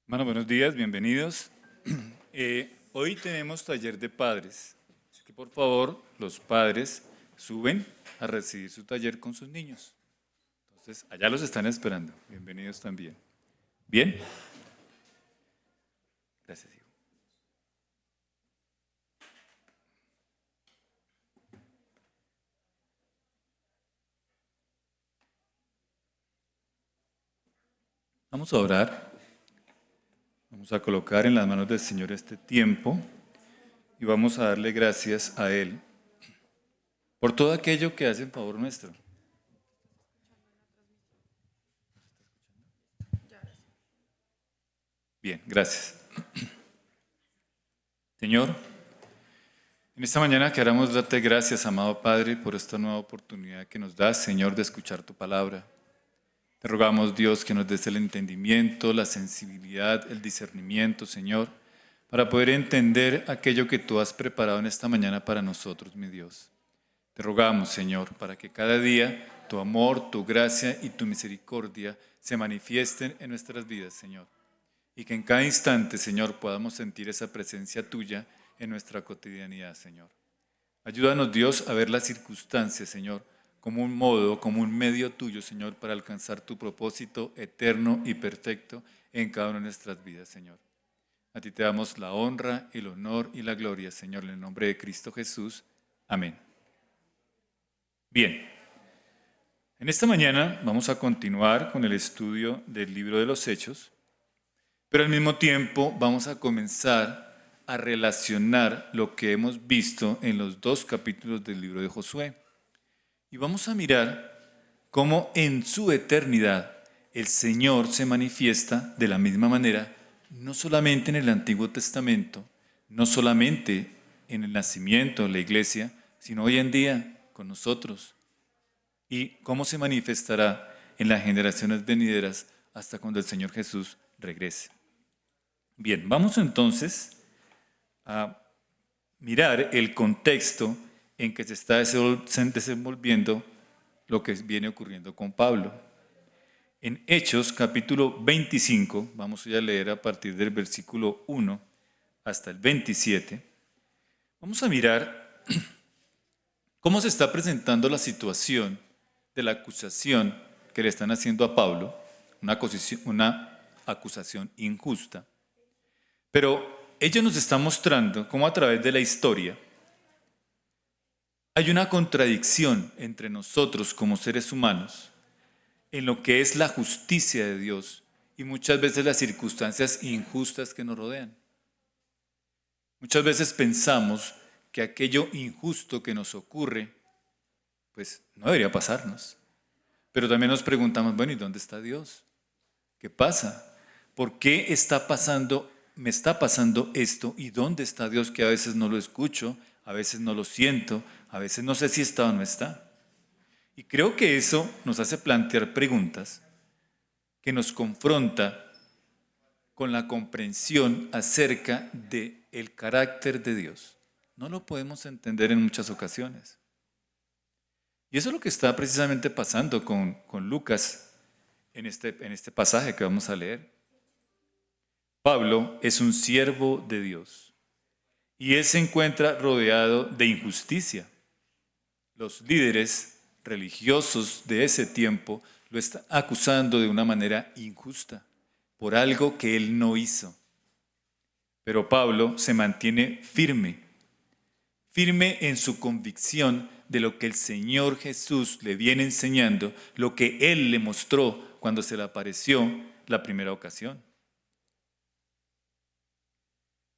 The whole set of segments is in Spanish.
Bueno, buenos días, bienvenidos. Hoy tenemos taller de padres, así que por favor los padres suben a recibir su taller con sus niños. Entonces, allá los están esperando. Bienvenidos también. ¿Bien? Gracias, hijo. Vamos a orar. Vamos a colocar en las manos del Señor este tiempo y vamos a darle gracias a Él por todo aquello que hace en favor nuestro. Bien, gracias. Señor, en esta mañana queremos darte gracias, amado Padre, por esta nueva oportunidad que nos das, Señor, de escuchar tu palabra. Te rogamos, Dios, que nos des el entendimiento, la sensibilidad, el discernimiento, Señor, para poder entender aquello que tú has preparado en esta mañana para nosotros, mi Dios. Te rogamos, Señor, para que cada día tu amor, tu gracia y tu misericordia se manifiesten en nuestras vidas, Señor. Y que en cada instante, Señor, podamos sentir esa presencia tuya en nuestra cotidianidad, Señor. Ayúdanos, Dios, a ver las circunstancias, Señor, como un modo, como un medio tuyo, Señor, para alcanzar tu propósito eterno y perfecto en cada una de nuestras vidas, Señor. A ti te damos la honra, el honor y la gloria, Señor, en el nombre de Cristo Jesús. Amén. Bien, en esta mañana vamos a continuar con el estudio del libro de los Hechos, pero al mismo tiempo vamos a comenzar a relacionar lo que hemos visto en los 2 capítulos del libro de Josué. Y vamos a mirar cómo en su eternidad el Señor se manifiesta de la misma manera, no solamente en el Antiguo Testamento, no solamente en el nacimiento de la iglesia, sino hoy en día con nosotros. Y cómo se manifestará en las generaciones venideras hasta cuando el Señor Jesús regrese. Bien, vamos entonces a mirar el contexto en que se está desenvolviendo lo que viene ocurriendo con Pablo. En Hechos capítulo 25, vamos a leer a partir del versículo 1 hasta el 27, vamos a mirar cómo se está presentando la situación de la acusación que le están haciendo a Pablo, una acusación injusta. Pero ella nos está mostrando cómo a través de la historia hay una contradicción entre nosotros como seres humanos en lo que es la justicia de Dios y muchas veces las circunstancias injustas que nos rodean. Muchas veces pensamos que aquello injusto que nos ocurre, pues no debería pasarnos. Pero también nos preguntamos, bueno, ¿y dónde está Dios? ¿Qué pasa? ¿Por qué me está pasando esto? ¿Y dónde está Dios que a veces no lo escucho, a veces no lo siento, a veces no sé si está o no está? Y creo que eso nos hace plantear preguntas que nos confronta con la comprensión acerca del carácter de Dios. No lo podemos entender en muchas ocasiones. Y eso es lo que está precisamente pasando con Lucas en este pasaje que vamos a leer. Pablo es un siervo de Dios y él se encuentra rodeado de injusticia. Los líderes religiosos de ese tiempo lo están acusando de una manera injusta por algo que él no hizo. Pero Pablo se mantiene firme en su convicción de lo que el Señor Jesús le viene enseñando, lo que Él le mostró cuando se le apareció la primera ocasión.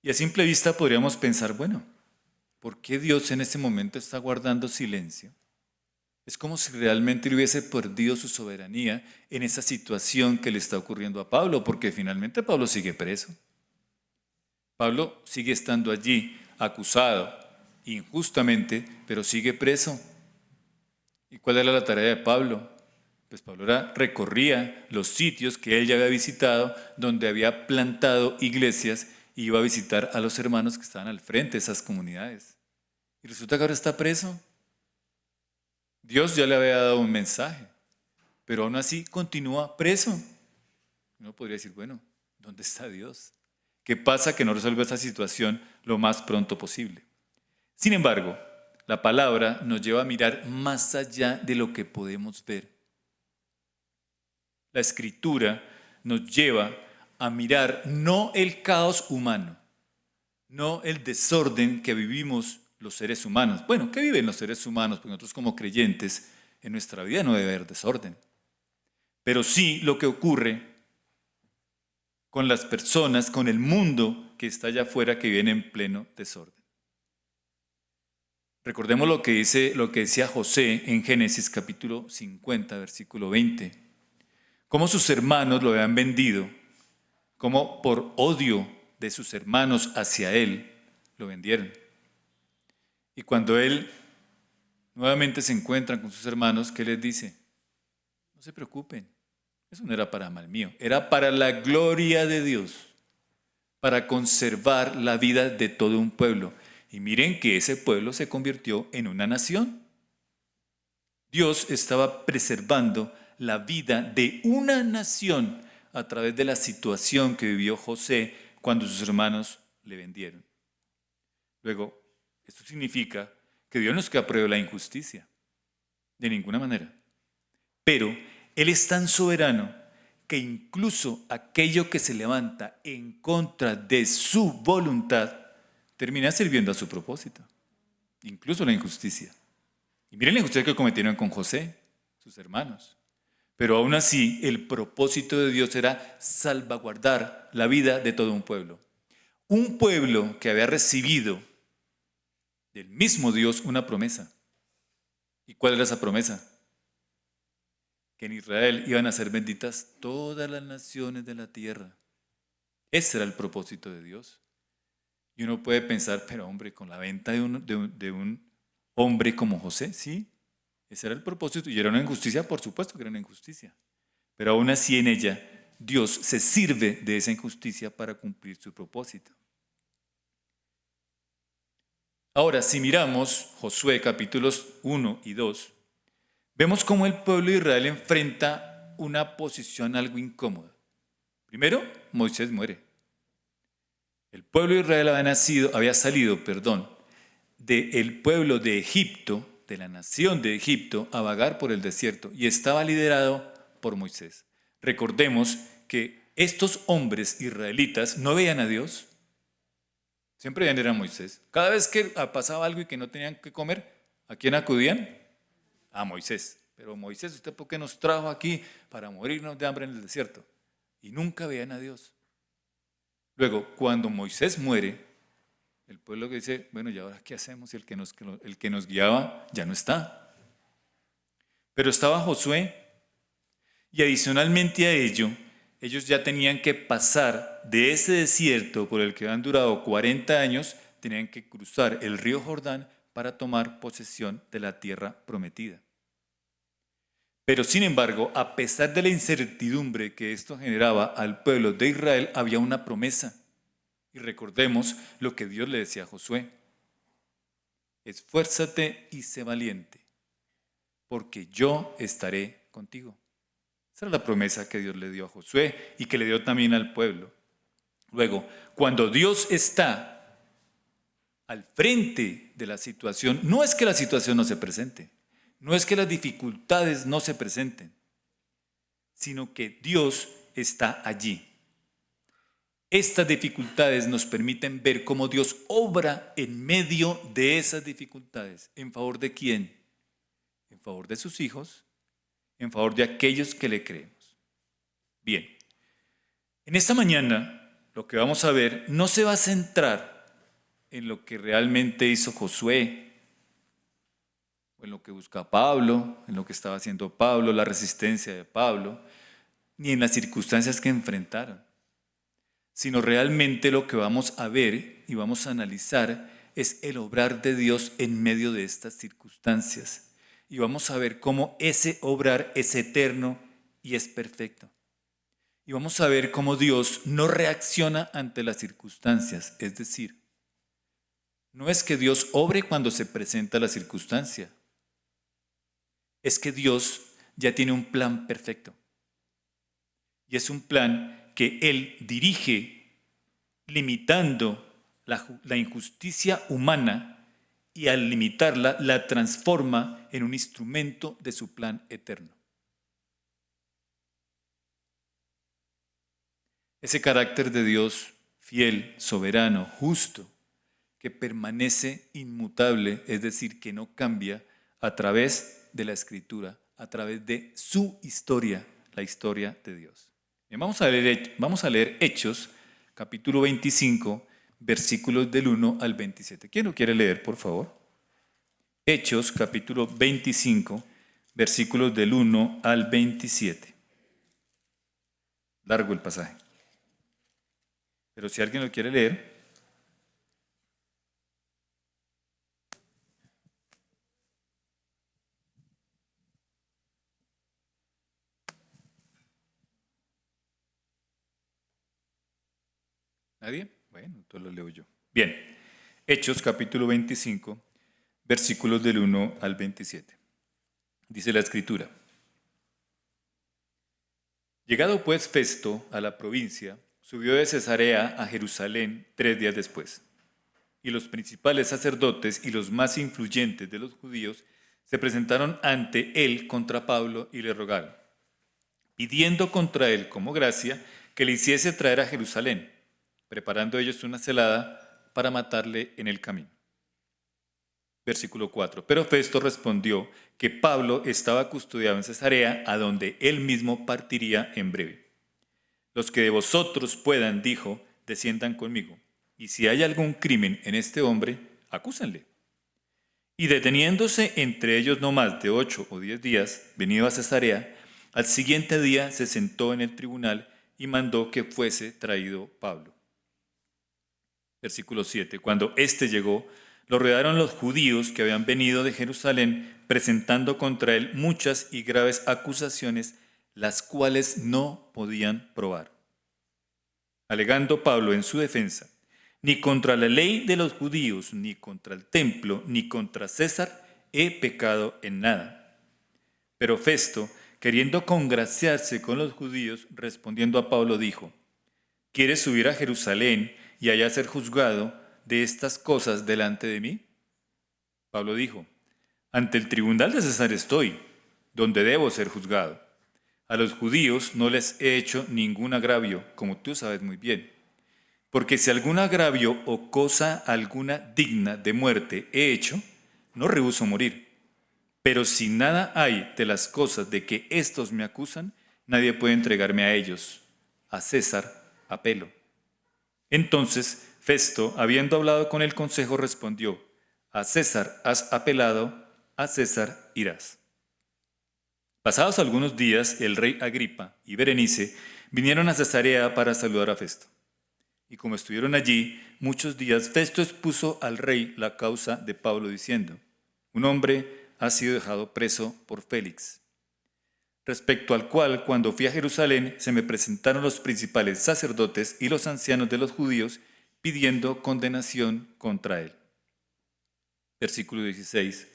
Y a simple vista podríamos pensar, bueno, ¿por qué Dios en ese momento está guardando silencio? Es como si realmente le hubiese perdido su soberanía en esa situación que le está ocurriendo a Pablo, porque finalmente Pablo sigue preso. Pablo sigue estando allí, acusado injustamente, pero sigue preso. ¿Y cuál era la tarea de Pablo? Pues Pablo recorría los sitios que él ya había visitado, donde había plantado iglesias y iba a visitar a los hermanos que estaban al frente de esas comunidades. Y resulta que ahora está preso. Dios ya le había dado un mensaje, pero aún así continúa preso. Uno podría decir, bueno, ¿Dónde está Dios? ¿Qué pasa que no resuelve esa situación lo más pronto posible? Sin embargo, la palabra nos lleva a mirar más allá de lo que podemos ver. La escritura nos lleva a mirar no el caos humano, no el desorden que vivimos los seres humanos. Bueno, ¿qué viven los seres humanos? Porque nosotros como creyentes en nuestra vida no debe haber desorden. Pero sí lo que ocurre con las personas, con el mundo que está allá afuera que vive en pleno desorden. Recordemos lo que decía José en Génesis capítulo 50, versículo 20. Cómo sus hermanos lo habían vendido, cómo por odio de sus hermanos hacia él lo vendieron. Y cuando él nuevamente se encuentra con sus hermanos, ¿qué les dice? No se preocupen, eso no era para mal mío, era para la gloria de Dios, para conservar la vida de todo un pueblo. Y miren que ese pueblo se convirtió en una nación. Dios estaba preservando la vida de una nación a través de la situación que vivió José cuando sus hermanos le vendieron. Luego, esto significa que Dios no es que apruebe la injusticia, de ninguna manera. Pero Él es tan soberano que incluso aquello que se levanta en contra de su voluntad termina sirviendo a su propósito, incluso la injusticia. Y miren la injusticia que cometieron con José, sus hermanos. Pero aún así, el propósito de Dios era salvaguardar la vida de todo un pueblo. Un pueblo que había recibido del mismo Dios una promesa. ¿Y cuál era esa promesa? Que en Israel iban a ser benditas todas las naciones de la tierra. Ese era el propósito de Dios. Y uno puede pensar, pero hombre, con la venta de un hombre como José, sí, ese era el propósito. Y era una injusticia, por supuesto que era una injusticia. Pero aún así en ella, Dios se sirve de esa injusticia para cumplir su propósito. Ahora, si miramos Josué capítulos 1 y 2, vemos cómo el pueblo de Israel enfrenta una posición algo incómoda. Primero, Moisés muere. El pueblo de Israel había salido del pueblo de Egipto, de la nación de Egipto, a vagar por el desierto y estaba liderado por Moisés. Recordemos que estos hombres israelitas no veían a Dios, siempre veían a Moisés. Cada vez que pasaba algo y que no tenían que comer, ¿a quién acudían? A Moisés. Pero Moisés, ¿usted por qué nos trajo aquí para morirnos de hambre en el desierto? Y nunca veían a Dios. Luego, cuando Moisés muere, el pueblo que dice, bueno, ¿y ahora qué hacemos? El que nos guiaba ya no está. Pero estaba Josué y adicionalmente a ello, ellos ya tenían que pasar de ese desierto por el que han durado 40 años, tenían que cruzar el río Jordán para tomar posesión de la tierra prometida. Pero sin embargo, a pesar de la incertidumbre que esto generaba al pueblo de Israel, había una promesa. Y recordemos lo que Dios le decía a Josué. Esfuérzate y sé valiente, porque yo estaré contigo. Esa era la promesa que Dios le dio a Josué y que le dio también al pueblo. Luego, cuando Dios está al frente de la situación, no es que la situación no se presente, no es que las dificultades no se presenten, sino que Dios está allí. Estas dificultades nos permiten ver cómo Dios obra en medio de esas dificultades. ¿En favor de quién? En favor de sus hijos, en favor de aquellos que le creemos. Bien, en esta mañana lo que vamos a ver no se va a centrar en lo que realmente hizo Josué, o en lo que busca Pablo, en lo que estaba haciendo Pablo, la resistencia de Pablo, ni en las circunstancias que enfrentaron, sino realmente lo que vamos a ver y vamos a analizar es el obrar de Dios en medio de estas circunstancias. Y vamos a ver cómo ese obrar es eterno y es perfecto. Y vamos a ver cómo Dios no reacciona ante las circunstancias, es decir, no es que Dios obre cuando se presenta la circunstancia, es que Dios ya tiene un plan perfecto. Y es un plan que él dirige limitando la injusticia humana y al limitarla la transforma en un instrumento de su plan eterno. Ese carácter de Dios fiel, soberano, justo, que permanece inmutable, es decir, que no cambia a través de la Escritura, a través de su historia, la historia de Dios. Bien, vamos a leer Hechos, capítulo 25, versículos del 1 al 27. ¿Quién lo quiere leer, por favor? Hechos, capítulo 25, versículos del 1 al 27. Largo el pasaje. Pero si alguien lo quiere leer. ¿Nadie? Bueno, entonces lo leo yo. Bien, Hechos capítulo 25, versículos del 1 al 27. Dice la Escritura. Llegado pues Festo a la provincia, subió de Cesarea a Jerusalén 3 días después. Y los principales sacerdotes y los más influyentes de los judíos se presentaron ante él contra Pablo y le rogaron, pidiendo contra él como gracia que le hiciese traer a Jerusalén, preparando ellos una celada para matarle en el camino. Versículo 4. Pero Festo respondió que Pablo estaba custodiado en Cesarea, a donde él mismo partiría en breve. Los que de vosotros puedan, dijo, desciendan conmigo, y si hay algún crimen en este hombre, acúsenle. Y deteniéndose entre ellos no más de 8 o 10 días, venido a Cesarea, al siguiente día se sentó en el tribunal y mandó que fuese traído Pablo. Versículo 7. Cuando éste llegó, lo rodearon los judíos que habían venido de Jerusalén, presentando contra él muchas y graves acusaciones, las cuales no podían probar. Alegando Pablo en su defensa, ni contra la ley de los judíos, ni contra el templo, ni contra César he pecado en nada. Pero Festo, queriendo congraciarse con los judíos, respondiendo a Pablo, dijo, ¿quieres subir a Jerusalén y allá ser juzgado de estas cosas delante de mí? Pablo dijo, ante el tribunal de César estoy, donde debo ser juzgado. A los judíos no les he hecho ningún agravio, como tú sabes muy bien. Porque si algún agravio o cosa alguna digna de muerte he hecho, no rehúso morir. Pero si nada hay de las cosas de que éstos me acusan, nadie puede entregarme a ellos. A César apelo. Entonces Festo, habiendo hablado con el consejo, respondió, a César has apelado, a César irás. Pasados algunos días, el rey Agripa y Berenice vinieron a Cesarea para saludar a Festo. Y como estuvieron allí muchos días, Festo expuso al rey la causa de Pablo, diciendo, un hombre ha sido dejado preso por Félix, respecto al cual, cuando fui a Jerusalén, se me presentaron los principales sacerdotes y los ancianos de los judíos, pidiendo condenación contra él. Versículo 16.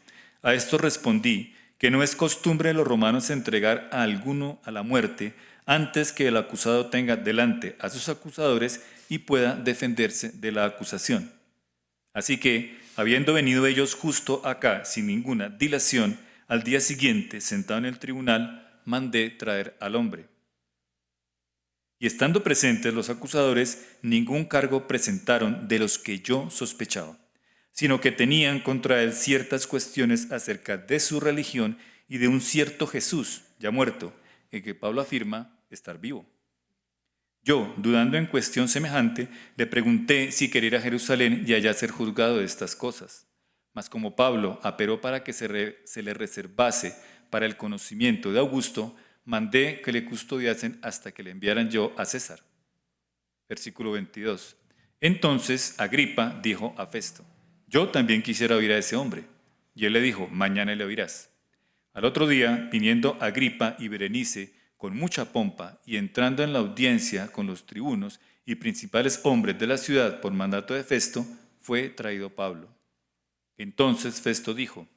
A esto respondí, que no es costumbre de los romanos entregar a alguno a la muerte antes que el acusado tenga delante a sus acusadores y pueda defenderse de la acusación. Así que, habiendo venido ellos justo acá sin ninguna dilación, al día siguiente, sentado en el tribunal, mandé traer al hombre. Y estando presentes los acusadores, ningún cargo presentaron de los que yo sospechaba, sino que tenían contra él ciertas cuestiones acerca de su religión y de un cierto Jesús, ya muerto, en que Pablo afirma estar vivo. Yo, dudando en cuestión semejante, le pregunté si quería ir a Jerusalén y allá ser juzgado de estas cosas. Mas como Pablo apeló para que se le reservase para el conocimiento de Augusto, mandé que le custodiasen hasta que le enviaran yo a César. Versículo 22. Entonces Agripa dijo a Festo, yo también quisiera oír a ese hombre. Y él le dijo, mañana le oirás. Al otro día, viniendo Agripa y Berenice con mucha pompa y entrando en la audiencia con los tribunos y principales hombres de la ciudad por mandato de Festo, fue traído Pablo. Entonces Festo dijo,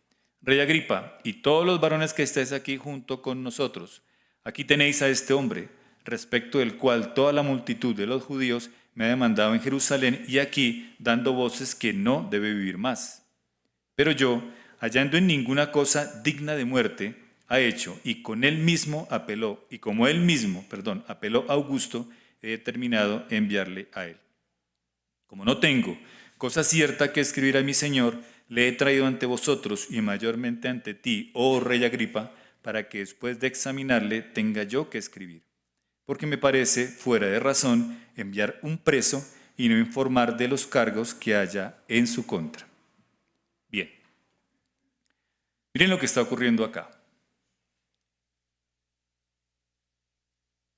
Rey Agripa, y todos los varones que estáis aquí junto con nosotros, aquí tenéis a este hombre, respecto del cual toda la multitud de los judíos me ha demandado en Jerusalén y aquí dando voces que no debe vivir más. Pero yo, hallando en ninguna cosa digna de muerte, ha hecho, y con él mismo apeló, y como él mismo, apeló a Augusto, he determinado enviarle a él. Como no tengo cosa cierta que escribir a mi Señor, le he traído ante vosotros y mayormente ante ti, oh rey Agripa, para que después de examinarle tenga yo que escribir. Porque me parece fuera de razón enviar un preso y no informar de los cargos que haya en su contra. Bien, miren lo que está ocurriendo acá.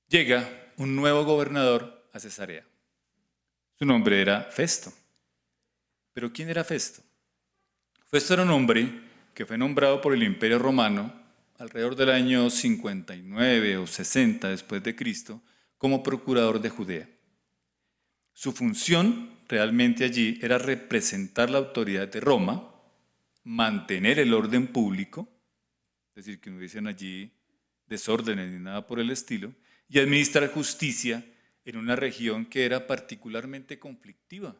Llega un nuevo gobernador a Cesarea. Su nombre era Festo. ¿Pero quién era Festo? Festo era un hombre que fue nombrado por el Imperio Romano alrededor del año 59 o 60 después de Cristo como procurador de Judea. Su función realmente allí era representar la autoridad de Roma, mantener el orden público, es decir, que no hubiesen allí desórdenes ni nada por el estilo, y administrar justicia en una región que era particularmente conflictiva,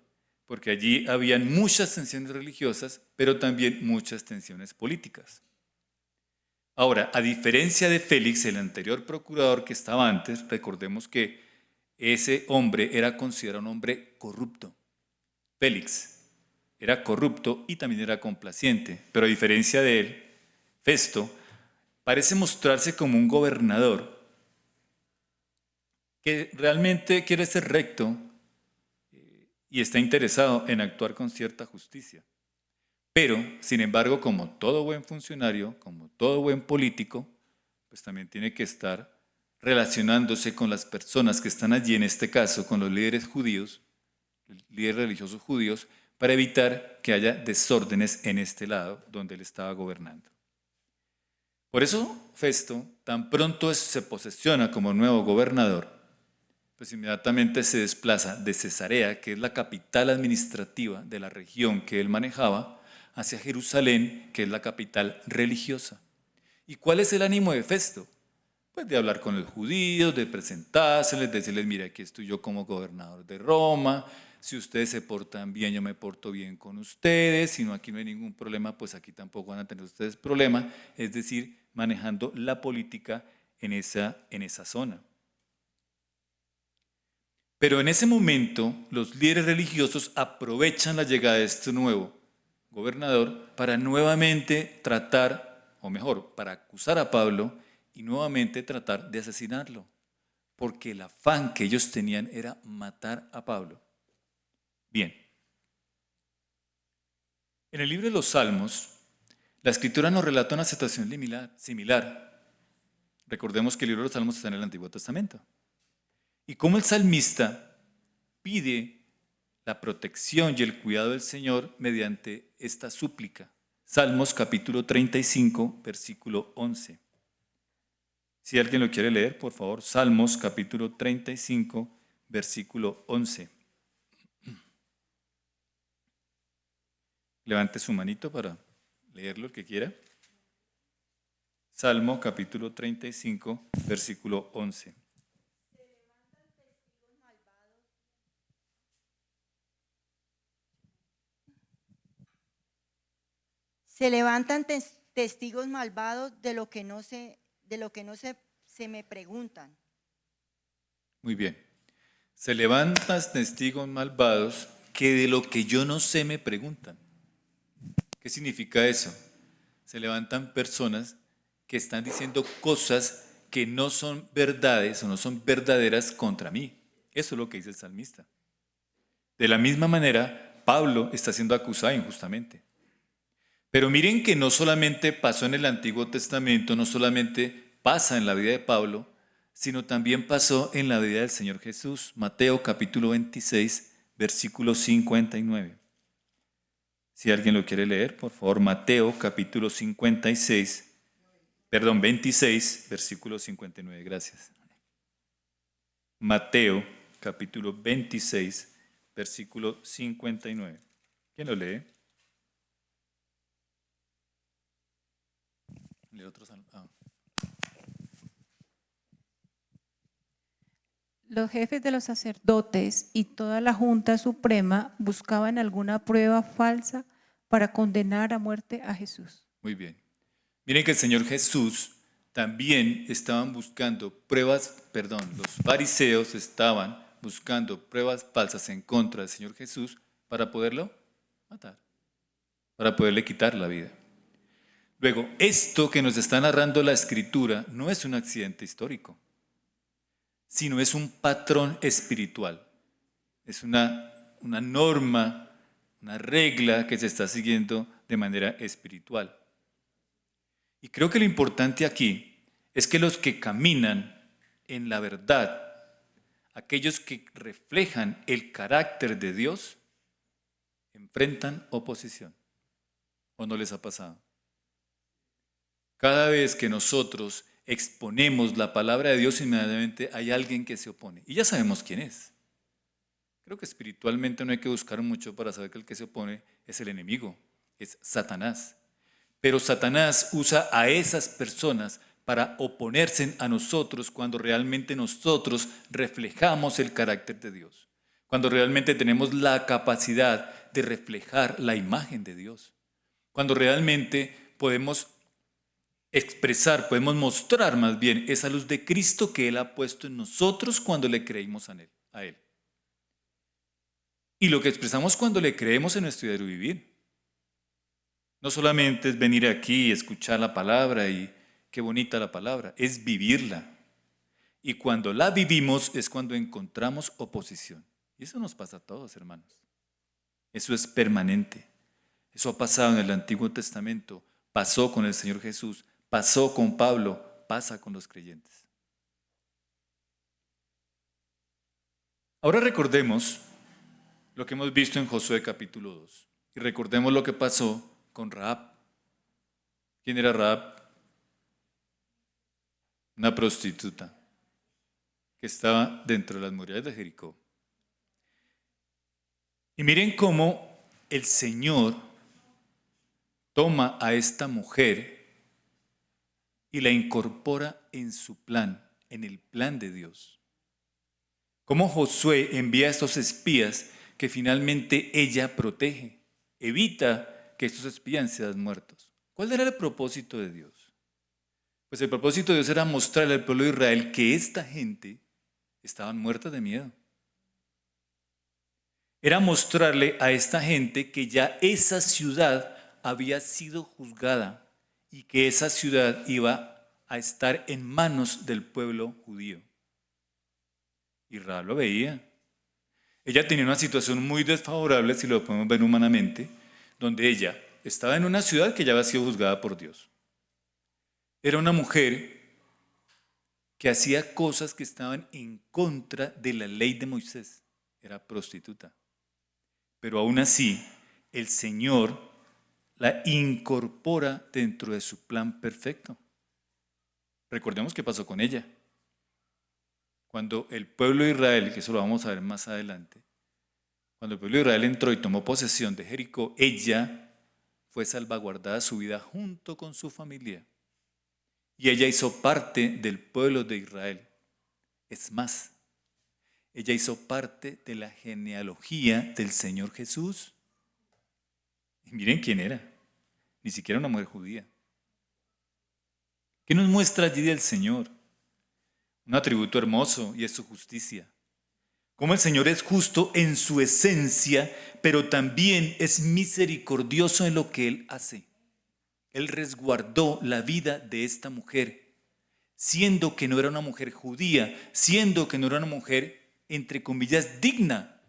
porque allí habían muchas tensiones religiosas, pero también muchas tensiones políticas. Ahora, a diferencia de Félix, el anterior procurador que estaba antes, recordemos que ese hombre era considerado un hombre corrupto. Félix era corrupto y también era complaciente, pero a diferencia de él, Festo parece mostrarse como un gobernador que realmente quiere ser recto y está interesado en actuar con cierta justicia. Pero, sin embargo, como todo buen funcionario, como todo buen político, pues también tiene que estar relacionándose con las personas que están allí, en este caso con los líderes judíos, líderes religiosos judíos, para evitar que haya desórdenes en este lado donde él estaba gobernando. Por eso Festo, tan pronto se posesiona como nuevo gobernador, pues inmediatamente se desplaza de Cesarea, que es la capital administrativa de la región que él manejaba, hacia Jerusalén, que es la capital religiosa. ¿Y cuál es el ánimo de Festo? Pues de hablar con los judíos, de presentárseles, decirles, mira, aquí estoy yo como gobernador de Roma, si ustedes se portan bien, yo me porto bien con ustedes, si no, aquí no hay ningún problema, pues aquí tampoco van a tener ustedes problema, es decir, manejando la política en esa zona. Pero en ese momento los líderes religiosos aprovechan la llegada de este nuevo gobernador para nuevamente tratar, o mejor, para acusar a Pablo y nuevamente tratar de asesinarlo, porque el afán que ellos tenían era matar a Pablo. Bien, en el libro de los Salmos, la Escritura nos relata una situación similar. Recordemos que el libro de los Salmos está en el Antiguo Testamento. Y cómo el salmista pide la protección y el cuidado del Señor mediante esta súplica. Salmos capítulo 35, versículo 11. Si alguien lo quiere leer, por favor, Salmos capítulo 35, versículo 11. Levante su manito para leerlo el que quiera. Salmo capítulo 35, versículo 11. Se levantan testigos malvados de lo que no se me preguntan. Muy bien. Se levantan testigos malvados que de lo que yo no sé me preguntan. ¿Qué significa eso? Se levantan personas que están diciendo cosas que no son verdades o no son verdaderas contra mí. Eso es lo que dice el salmista. De la misma manera, Pablo está siendo acusado injustamente. Pero miren que no solamente pasó en el Antiguo Testamento, no solamente pasa en la vida de Pablo, sino también pasó en la vida del Señor Jesús. Mateo capítulo 26, versículo 59. Si alguien lo quiere leer, por favor, Mateo capítulo 26, versículo 59. Gracias. Mateo capítulo 26, versículo 59. ¿Quién lo lee? Lee otro salmo. Los jefes de los sacerdotes y toda la Junta Suprema buscaban alguna prueba falsa para condenar a muerte a Jesús. Muy bien. Miren que el Señor Jesús también estaban buscando pruebas, perdón, los fariseos estaban buscando pruebas falsas en contra del Señor Jesús para poderlo matar, para poderle quitar la vida. Luego, esto que nos está narrando la Escritura no es un accidente histórico, sino es un patrón espiritual. Es una norma, una regla que se está siguiendo de manera espiritual. Y creo que lo importante aquí es que los que caminan en la verdad, aquellos que reflejan el carácter de Dios, enfrentan oposición. ¿O no les ha pasado? Cada vez que nosotros exponemos la palabra de Dios, inmediatamente hay alguien que se opone. Y ya sabemos quién es. Creo que espiritualmente no hay que buscar mucho para saber que el que se opone es el enemigo, es Satanás. Pero Satanás usa a esas personas para oponerse a nosotros cuando realmente nosotros reflejamos el carácter de Dios. Cuando realmente tenemos la capacidad de reflejar la imagen de Dios. Cuando realmente podemos expresar, podemos mostrar más bien esa luz de Cristo que Él ha puesto en nosotros cuando le creímos a Él. Y lo que expresamos cuando le creemos en nuestro diario vivir. No solamente es venir aquí y escuchar la palabra y qué bonita la palabra, es vivirla. Y cuando la vivimos es cuando encontramos oposición. Y eso nos pasa a todos, hermanos. Eso es permanente. Eso ha pasado en el Antiguo Testamento, pasó con el Señor Jesús, pasó con Pablo, pasa con los creyentes. Ahora recordemos lo que hemos visto en Josué capítulo 2. Y recordemos lo que pasó con Rahab. ¿Quién era Rahab? Una prostituta que estaba dentro de las murallas de Jericó. Y miren cómo el Señor toma a esta mujer y la incorpora en su plan, en el plan de Dios. Cómo Josué envía a estos espías que finalmente ella protege, evita que estos espías sean muertos. ¿Cuál era el propósito de Dios? Pues el propósito de Dios era mostrarle al pueblo de Israel que esta gente estaban muertas de miedo. Era mostrarle a esta gente que ya esa ciudad había sido juzgada y que esa ciudad iba a estar en manos del pueblo judío. Y Rahab lo veía. Ella tenía una situación muy desfavorable, si lo podemos ver humanamente, donde ella estaba en una ciudad que ya había sido juzgada por Dios. Era una mujer que hacía cosas que estaban en contra de la ley de Moisés. Era prostituta. Pero aún así, el Señor la incorpora dentro de su plan perfecto. Recordemos qué pasó con ella. Cuando el pueblo de Israel, que eso lo vamos a ver más adelante, cuando el pueblo de Israel entró y tomó posesión de Jericó, ella fue salvaguardada su vida junto con su familia. Y ella hizo parte del pueblo de Israel. Es más, ella hizo parte de la genealogía del Señor Jesús. Y miren quién era. Ni siquiera una mujer judía. ¿Qué nos muestra allí del Señor? Un atributo hermoso y es su justicia. Como el Señor es justo en su esencia, pero también es misericordioso en lo que Él hace. Él resguardó la vida de esta mujer, siendo que no era una mujer judía, siendo que no era una mujer, entre comillas, digna,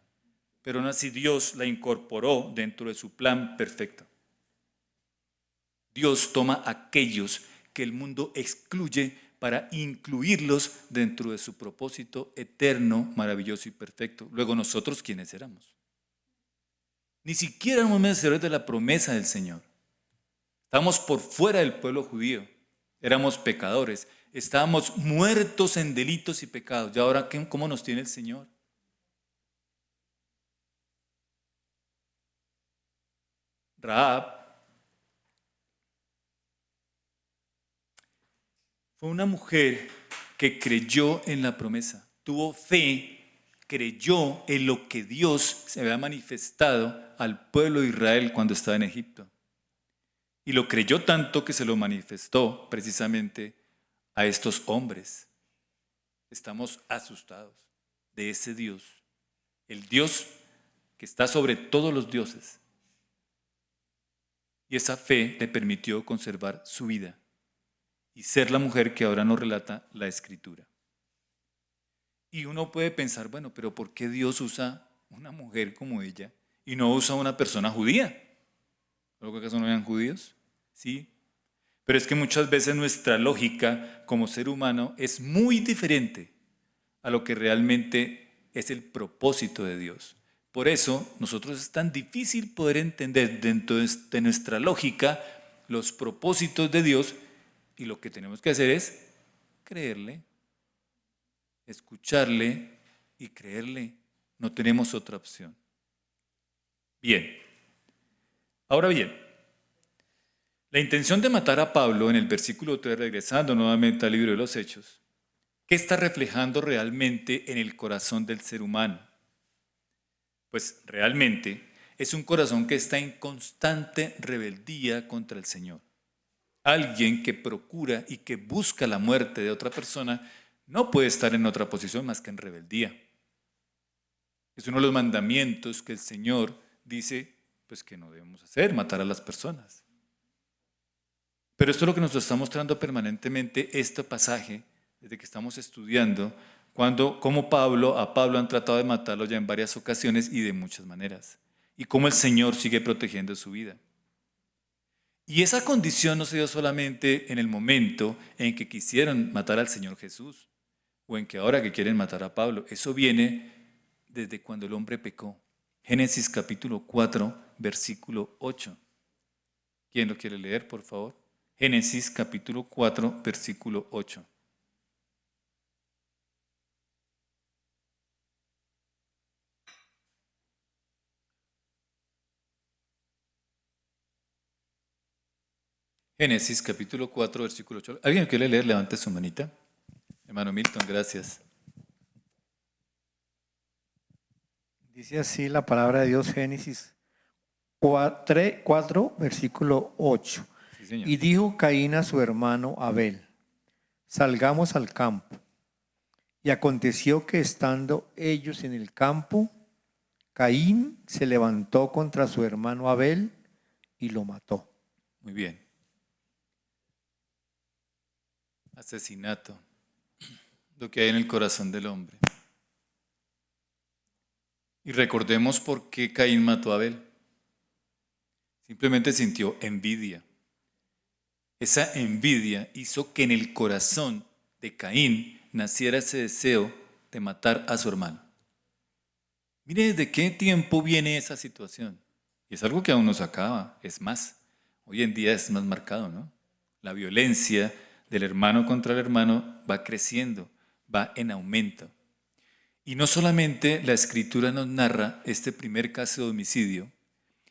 pero aún así Dios la incorporó dentro de su plan perfecto. Dios toma a aquellos que el mundo excluye para incluirlos dentro de su propósito eterno, maravilloso y perfecto. Luego, nosotros, ¿quiénes éramos? Ni siquiera éramos merecedores de la promesa del Señor. Estábamos por fuera del pueblo judío. Éramos pecadores. Estábamos muertos en delitos y pecados. ¿Y ahora cómo nos tiene el Señor? Rahab fue una mujer que creyó en la promesa. tuvo fe, creyó en lo que Dios se había manifestado al pueblo de Israel cuando estaba en Egipto. Y lo creyó tanto que se lo manifestó precisamente a estos hombres. Estamos asustados de ese Dios, el Dios que está sobre todos los dioses. Y esa fe le permitió conservar su vida y ser la mujer que ahora nos relata la Escritura. Y uno puede pensar, bueno, pero ¿por qué Dios usa una mujer como ella y no usa una persona judía? ¿Luego acaso no eran judíos? Sí. Pero es que muchas veces nuestra lógica como ser humano es muy diferente a lo que realmente es el propósito de Dios. Por eso nosotros es tan difícil poder entender dentro de nuestra lógica los propósitos de Dios, y lo que tenemos que hacer es creerle, escucharle y creerle. No tenemos otra opción. Bien. Ahora bien, la intención de matar a Pablo en el versículo 3, regresando nuevamente al libro de los Hechos, ¿qué está reflejando realmente en el corazón del ser humano? Pues realmente es un corazón que está en constante rebeldía contra el Señor. Alguien que procura y que busca la muerte de otra persona no puede estar en otra posición más que en rebeldía. Es uno de los mandamientos que el Señor dice pues que no debemos hacer, matar a las personas. Pero esto es lo que nos está mostrando permanentemente este pasaje desde que estamos estudiando, como a Pablo han tratado de matarlo ya en varias ocasiones y de muchas maneras, y cómo el Señor sigue protegiendo su vida. Y esa condición no se dio solamente en el momento en que quisieron matar al Señor Jesús, o en que ahora que quieren matar a Pablo. Eso viene desde cuando el hombre pecó. Génesis capítulo 4, versículo 8. ¿Quién lo quiere leer, por favor? Génesis capítulo 4, versículo 8. Génesis capítulo 4, versículo 8. ¿Alguien quiere leer? Levante su manita. Hermano Milton, gracias. Dice así la palabra de Dios, Génesis 4, versículo 8. Sí, señor. Y dijo Caín a su hermano Abel: salgamos al campo. Y aconteció que estando ellos en el campo, Caín se levantó contra su hermano Abel y lo mató. Muy bien. Asesinato, lo que hay en el corazón del hombre. Y recordemos por qué Caín mató a Abel. Simplemente sintió envidia. Esa envidia hizo que en el corazón de Caín naciera ese deseo de matar a su hermano. Mire desde qué tiempo viene esa situación. Y es algo que aún no se acaba. Es más, hoy en día es más marcado, ¿no? La violencia del hermano contra el hermano va creciendo, va en aumento. Y no solamente la Escritura nos narra este primer caso de homicidio,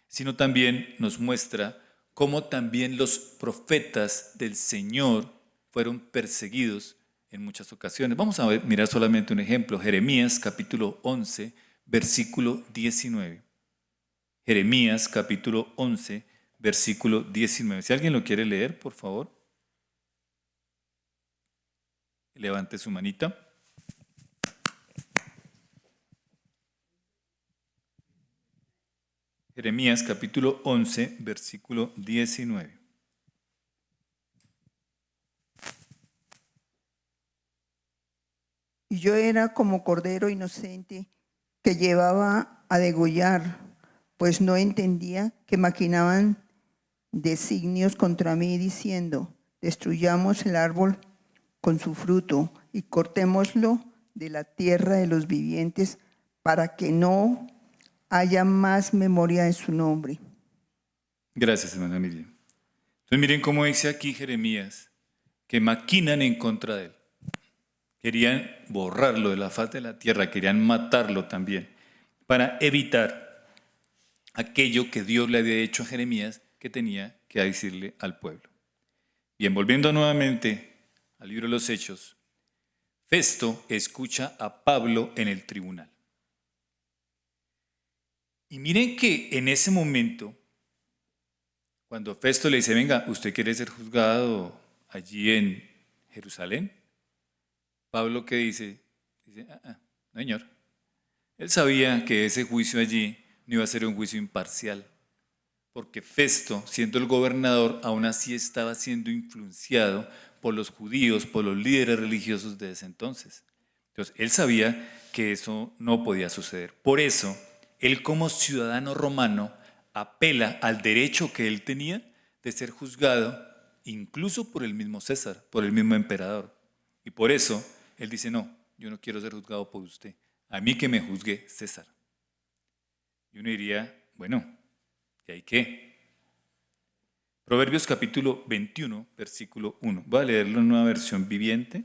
sino también nos muestra cómo también los profetas del Señor fueron perseguidos en muchas ocasiones. Vamos a mirar solamente un ejemplo, Jeremías capítulo 11, versículo 19. Jeremías capítulo 11, versículo 19. Si alguien lo quiere leer, por favor, levante su manita. Jeremías capítulo 11, versículo 19. Y yo era como cordero inocente que llevaba a degollar, pues no entendía que maquinaban designios contra mí, diciendo: destruyamos el árbol con su fruto y cortémoslo de la tierra de los vivientes, para que no haya más memoria de su nombre. Gracias, hermana Miriam. Entonces miren cómo dice aquí Jeremías, que maquinan en contra de él. Querían borrarlo de la faz de la tierra, querían matarlo también, para evitar aquello que Dios le había hecho a Jeremías que tenía que decirle al pueblo. Bien, volviendo nuevamente al libro de los Hechos, Festo escucha a Pablo en el tribunal. Y miren que en ese momento, cuando Festo le dice, venga, ¿usted quiere ser juzgado allí en Jerusalén? Pablo, ¿qué dice? Dice, no, señor. Él sabía que ese juicio allí no iba a ser un juicio imparcial, porque Festo, siendo el gobernador, aún así estaba siendo influenciado por los judíos, por los líderes religiosos de ese entonces. Entonces, él sabía que eso no podía suceder. Por eso, él como ciudadano romano apela al derecho que él tenía de ser juzgado incluso por el mismo César, por el mismo emperador. Y por eso, él dice, no, yo no quiero ser juzgado por usted. A mí que me juzgue César. Y uno diría, bueno, ¿y ahí qué? Proverbios capítulo 21, versículo 1. Voy a leerlo en una versión viviente.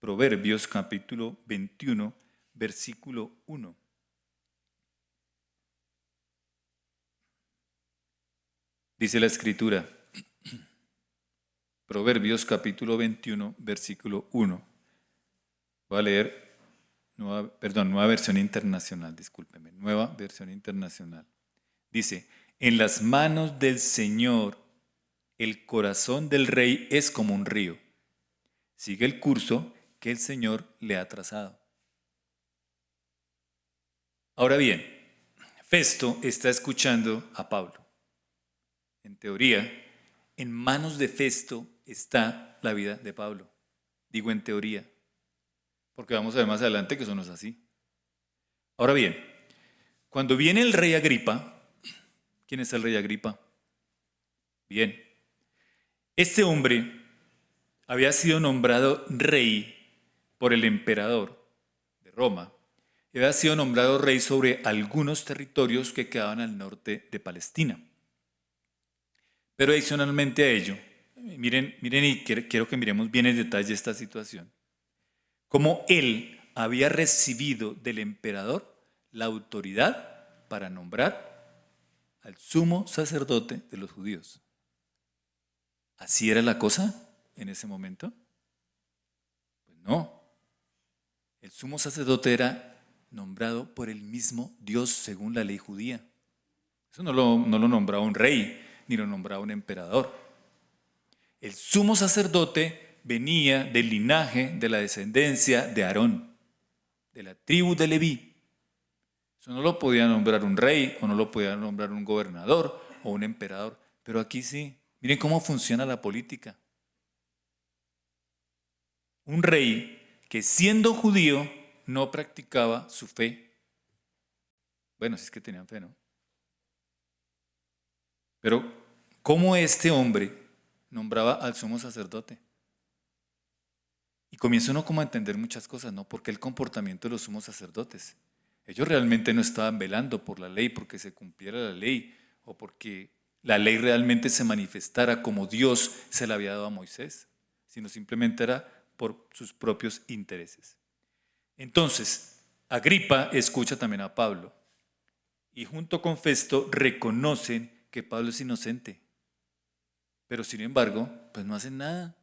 Proverbios capítulo 21, versículo 1. Dice la Escritura, Proverbios capítulo 21, versículo 1. Voy a leer, nueva versión internacional, discúlpeme, nueva versión internacional. Dice, en las manos del Señor el corazón del rey es como un río. Sigue el curso que el Señor le ha trazado. Ahora bien, Festo está escuchando a Pablo. En teoría, en manos de Festo está la vida de Pablo. Digo en teoría, porque vamos a ver más adelante que eso no es así. Ahora bien, cuando viene el rey Agripa, ¿quién es el rey Agripa? Bien, este hombre había sido nombrado rey por el emperador de Roma y había sido nombrado rey sobre algunos territorios que quedaban al norte de Palestina. Pero adicionalmente a ello, miren y quiero que miremos bien en detalle esta situación, como él había recibido del emperador la autoridad para nombrar al sumo sacerdote de los judíos. ¿Así era la cosa en ese momento? Pues no. El sumo sacerdote era nombrado por el mismo Dios según la ley judía. Eso no lo nombraba un rey, ni lo nombraba un emperador. El sumo sacerdote venía del linaje, de la descendencia de Aarón, de la tribu de Leví. Eso no lo podía nombrar un rey, o no lo podía nombrar un gobernador, o un emperador, pero aquí sí. Miren cómo funciona la política. Un rey que siendo judío no practicaba su fe. Bueno, si es que tenían fe, ¿no? Pero, ¿cómo este hombre nombraba al sumo sacerdote? Y comienza uno como a entender muchas cosas, ¿no? Porque el comportamiento de los sumos sacerdotes. Ellos realmente no estaban velando por la ley, porque se cumpliera la ley, o porque la ley realmente se manifestara como Dios se la había dado a Moisés, sino simplemente era por sus propios intereses. Entonces, Agripa escucha también a Pablo, y junto con Festo reconocen que Pablo es inocente, pero sin embargo, pues no hacen nada.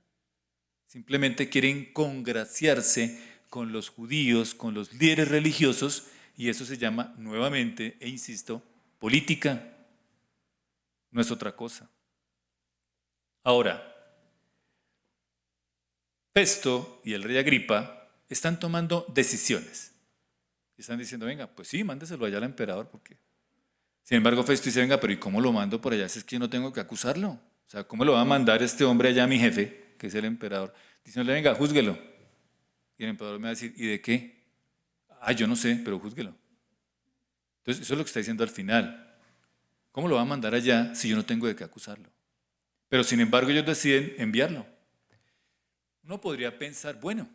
Simplemente quieren congraciarse con los judíos, con los líderes religiosos, y eso se llama nuevamente, e insisto, política. No es otra cosa. Ahora, Festo y el rey Agripa están tomando decisiones. Están diciendo, venga, pues sí, mándeselo allá al emperador, porque... Sin embargo, Festo dice, venga, pero ¿y cómo lo mando por allá? Si es que yo no tengo que acusarlo. O sea, ¿cómo lo va a mandar este hombre allá a mi jefe, que es el emperador? Diciéndole, venga, júzguelo. Y el emperador me va a decir, ¿y de qué? Yo no sé, pero júzguelo. Entonces, eso es lo que está diciendo al final. ¿Cómo lo va a mandar allá si yo no tengo de qué acusarlo? Pero sin embargo, ellos deciden enviarlo. Uno podría pensar, bueno,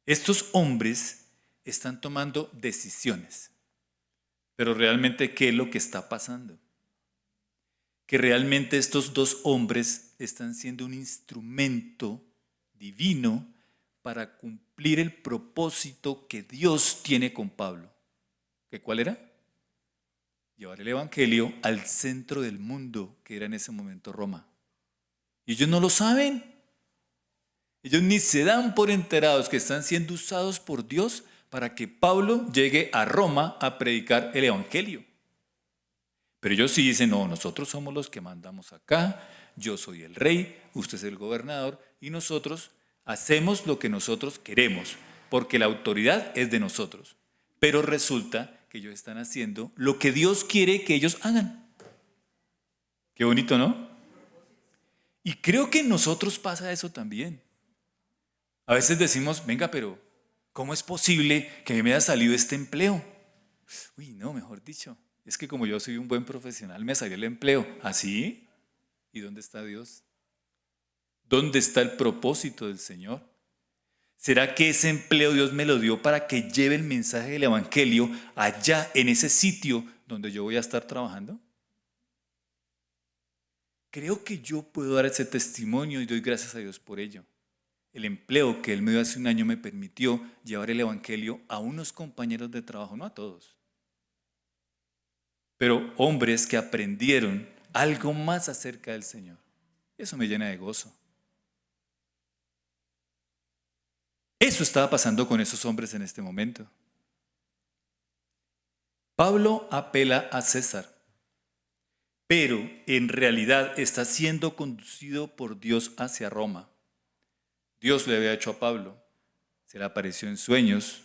estos hombres están tomando decisiones, pero realmente, ¿qué es lo que está pasando? Que realmente estos dos hombres están siendo un instrumento divino para cumplir el propósito que Dios tiene con Pablo. ¿Qué cuál era? Llevar el evangelio al centro del mundo, que era en ese momento Roma. Y ellos no lo saben. Ellos ni se dan por enterados que están siendo usados por Dios para que Pablo llegue a Roma a predicar el Evangelio. Pero ellos sí dicen, no, nosotros somos los que mandamos acá, yo soy el rey, usted es el gobernador, y nosotros hacemos lo que nosotros queremos, porque la autoridad es de nosotros. Pero resulta que ellos están haciendo lo que Dios quiere que ellos hagan. Qué bonito, ¿no? Y creo que en nosotros pasa eso también. A veces decimos, venga, pero ¿cómo es posible que me haya salido este empleo? Uy, no, mejor dicho, es que como yo soy un buen profesional, me salió el empleo. ¿Así? ¿Y dónde está Dios? ¿Dónde está el propósito del Señor? ¿Será que ese empleo Dios me lo dio para que lleve el mensaje del Evangelio allá en ese sitio donde yo voy a estar trabajando? Creo que yo puedo dar ese testimonio y doy gracias a Dios por ello. El empleo que Él me dio hace un año me permitió llevar el Evangelio a unos compañeros de trabajo, no a todos, pero hombres que aprendieron algo más acerca del Señor. Eso me llena de gozo. Eso estaba pasando con esos hombres en este momento. Pablo apela a César, pero en realidad está siendo conducido por Dios hacia Roma. Dios le había hecho a Pablo, se le apareció en sueños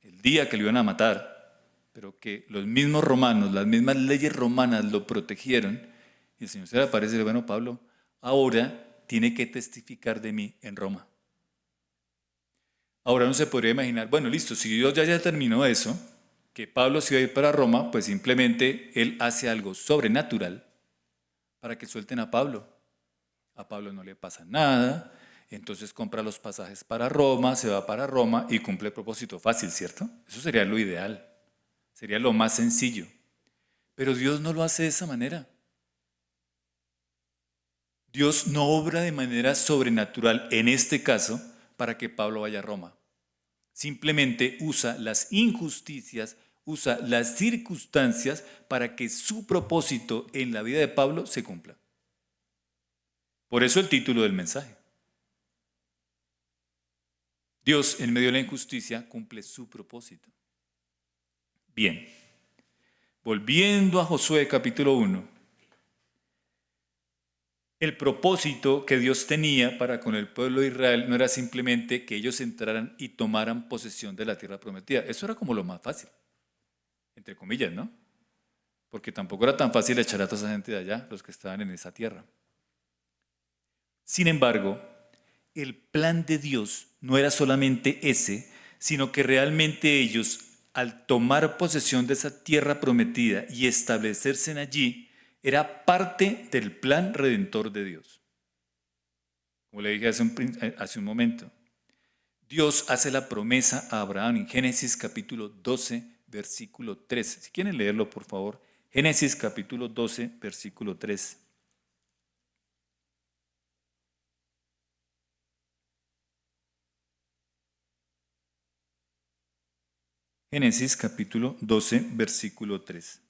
el día que lo iban a matar, pero que los mismos romanos, las mismas leyes romanas lo protegieron, y el Señor se le aparece y le dice, bueno, Pablo, ahora tiene que testificar de mí en Roma. Ahora uno se podría imaginar, bueno, listo, si Dios ya terminó eso, que Pablo se iba a ir para Roma, pues simplemente él hace algo sobrenatural para que suelten a Pablo. A Pablo no le pasa nada, entonces compra los pasajes para Roma, se va para Roma y cumple el propósito fácil, ¿cierto? Eso sería lo ideal, sería lo más sencillo. Pero Dios no lo hace de esa manera. Dios no obra de manera sobrenatural en este caso para que Pablo vaya a Roma. Simplemente usa las injusticias, usa las circunstancias para que su propósito en la vida de Pablo se cumpla. Por eso el título del mensaje. Dios, en medio de la injusticia, cumple su propósito. Bien, volviendo a Josué capítulo 1. El propósito que Dios tenía para con el pueblo de Israel no era simplemente que ellos entraran y tomaran posesión de la tierra prometida. Eso era como lo más fácil, entre comillas, ¿no? Porque tampoco era tan fácil echar a toda esa gente de allá, los que estaban en esa tierra. Sin embargo, el plan de Dios no era solamente ese, sino que realmente ellos, al tomar posesión de esa tierra prometida y establecerse en allí, era parte del plan redentor de Dios. Como le dije hace un momento, Dios hace la promesa a Abraham en Génesis capítulo 12, versículo 3. Si quieren leerlo, por favor. Génesis capítulo 12, versículo 3. Génesis capítulo 12, versículo 3.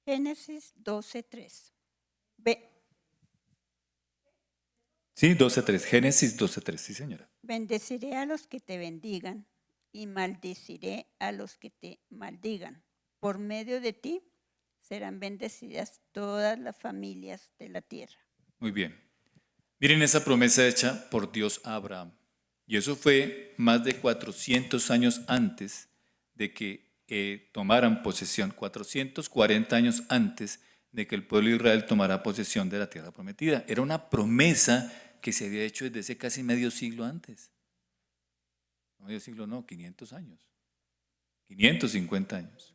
Génesis 12:3. Sí, 12.3. Génesis 12.3, sí, señora. Bendeciré a los que te bendigan y maldeciré a los que te maldigan. Por medio de ti serán bendecidas todas las familias de la tierra. Muy bien. Miren esa promesa hecha por Dios a Abraham. Y eso fue más de 400 años antes de que tomaran posesión, 440 años antes de que el pueblo de Israel tomara posesión de la tierra prometida. Era una promesa que se había hecho desde ese casi medio siglo antes. No medio siglo, no, 500 años. 550 años.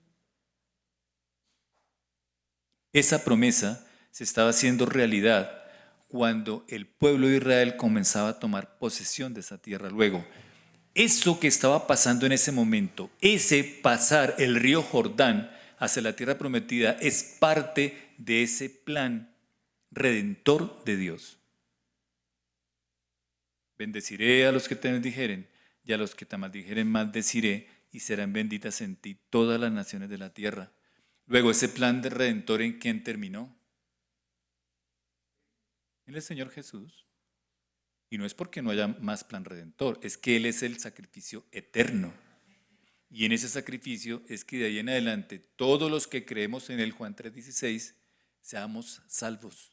Esa promesa se estaba haciendo realidad cuando el pueblo de Israel comenzaba a tomar posesión de esa tierra. Luego, eso que estaba pasando en ese momento, ese pasar el río Jordán hacia la tierra prometida, es parte de ese plan redentor de Dios. Bendeciré a los que te bendijeren, y a los que te maldijeren maldeciré, y serán benditas en ti todas las naciones de la tierra. Luego, ese plan de redentor, ¿en quién terminó? En el Señor Jesús. Y no es porque no haya más plan redentor, es que Él es el sacrificio eterno. Y en ese sacrificio es que de ahí en adelante, todos los que creemos en Él, Juan 3:16, seamos salvos.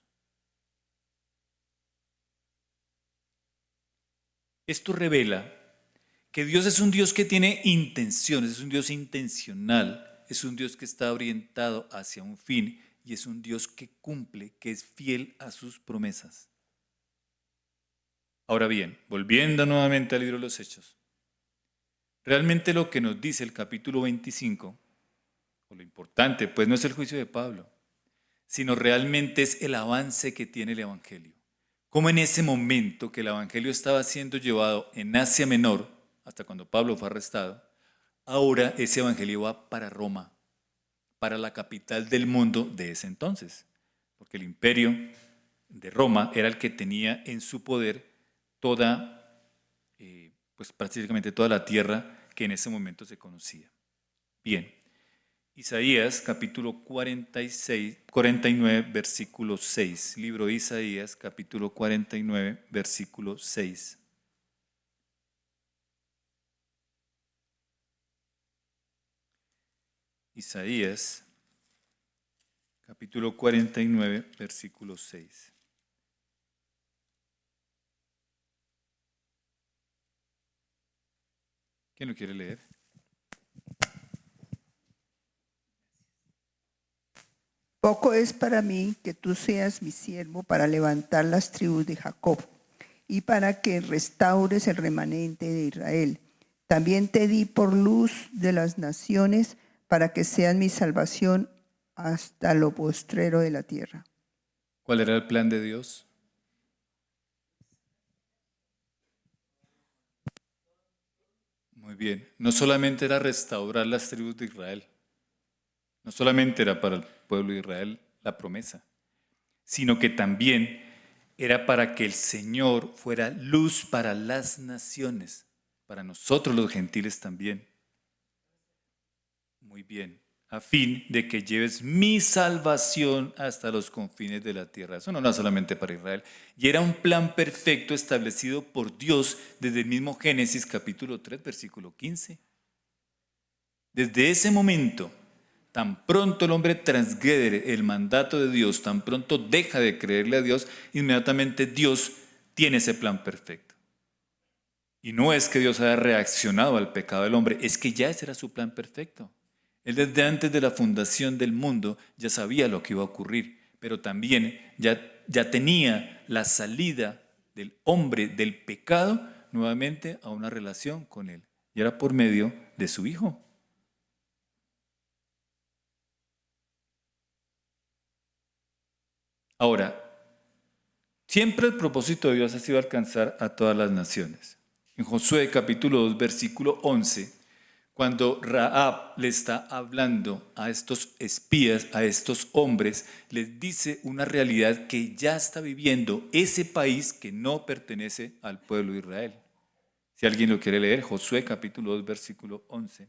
Esto revela que Dios es un Dios que tiene intenciones, es un Dios intencional, es un Dios que está orientado hacia un fin y es un Dios que cumple, que es fiel a sus promesas. Ahora bien, volviendo nuevamente al libro de los Hechos, realmente lo que nos dice el capítulo 25, o lo importante, pues no es el juicio de Pablo, sino realmente es el avance que tiene el Evangelio. Como en ese momento que el Evangelio estaba siendo llevado en Asia Menor, hasta cuando Pablo fue arrestado, ahora ese Evangelio va para Roma, para la capital del mundo de ese entonces, porque el imperio de Roma era el que tenía en su poder toda, pues prácticamente toda la tierra que en ese momento se conocía. Bien, Isaías capítulo 49, versículo 6. Libro de Isaías capítulo 49, versículo 6. Isaías capítulo 49, versículo 6. ¿Quién lo quiere leer? Poco es para mí que tú seas mi siervo para levantar las tribus de Jacob y para que restaures el remanente de Israel. También te di por luz de las naciones para que seas mi salvación hasta lo postrero de la tierra. ¿Cuál era el plan de Dios? Muy bien, no solamente era restaurar las tribus de Israel, no solamente era para el pueblo de Israel la promesa, sino que también era para que el Señor fuera luz para las naciones, para nosotros los gentiles también. Muy bien, a fin de que lleves mi salvación hasta los confines de la tierra. Eso no era solamente para Israel. Y era un plan perfecto establecido por Dios desde el mismo Génesis capítulo 3, versículo 15. Desde ese momento, tan pronto el hombre transgrede el mandato de Dios, tan pronto deja de creerle a Dios, inmediatamente Dios tiene ese plan perfecto. Y no es que Dios haya reaccionado al pecado del hombre, es que ya ese era su plan perfecto. Él desde antes de la fundación del mundo ya sabía lo que iba a ocurrir, pero también ya tenía la salida del hombre del pecado nuevamente a una relación con Él. Y era por medio de su Hijo. Ahora, siempre el propósito de Dios ha sido alcanzar a todas las naciones. En Josué capítulo 2, versículo 11, cuando Rahab le está hablando a estos espías, a estos hombres, les dice una realidad que ya está viviendo ese país que no pertenece al pueblo de Israel. Si alguien lo quiere leer, Josué capítulo 2, versículo 11.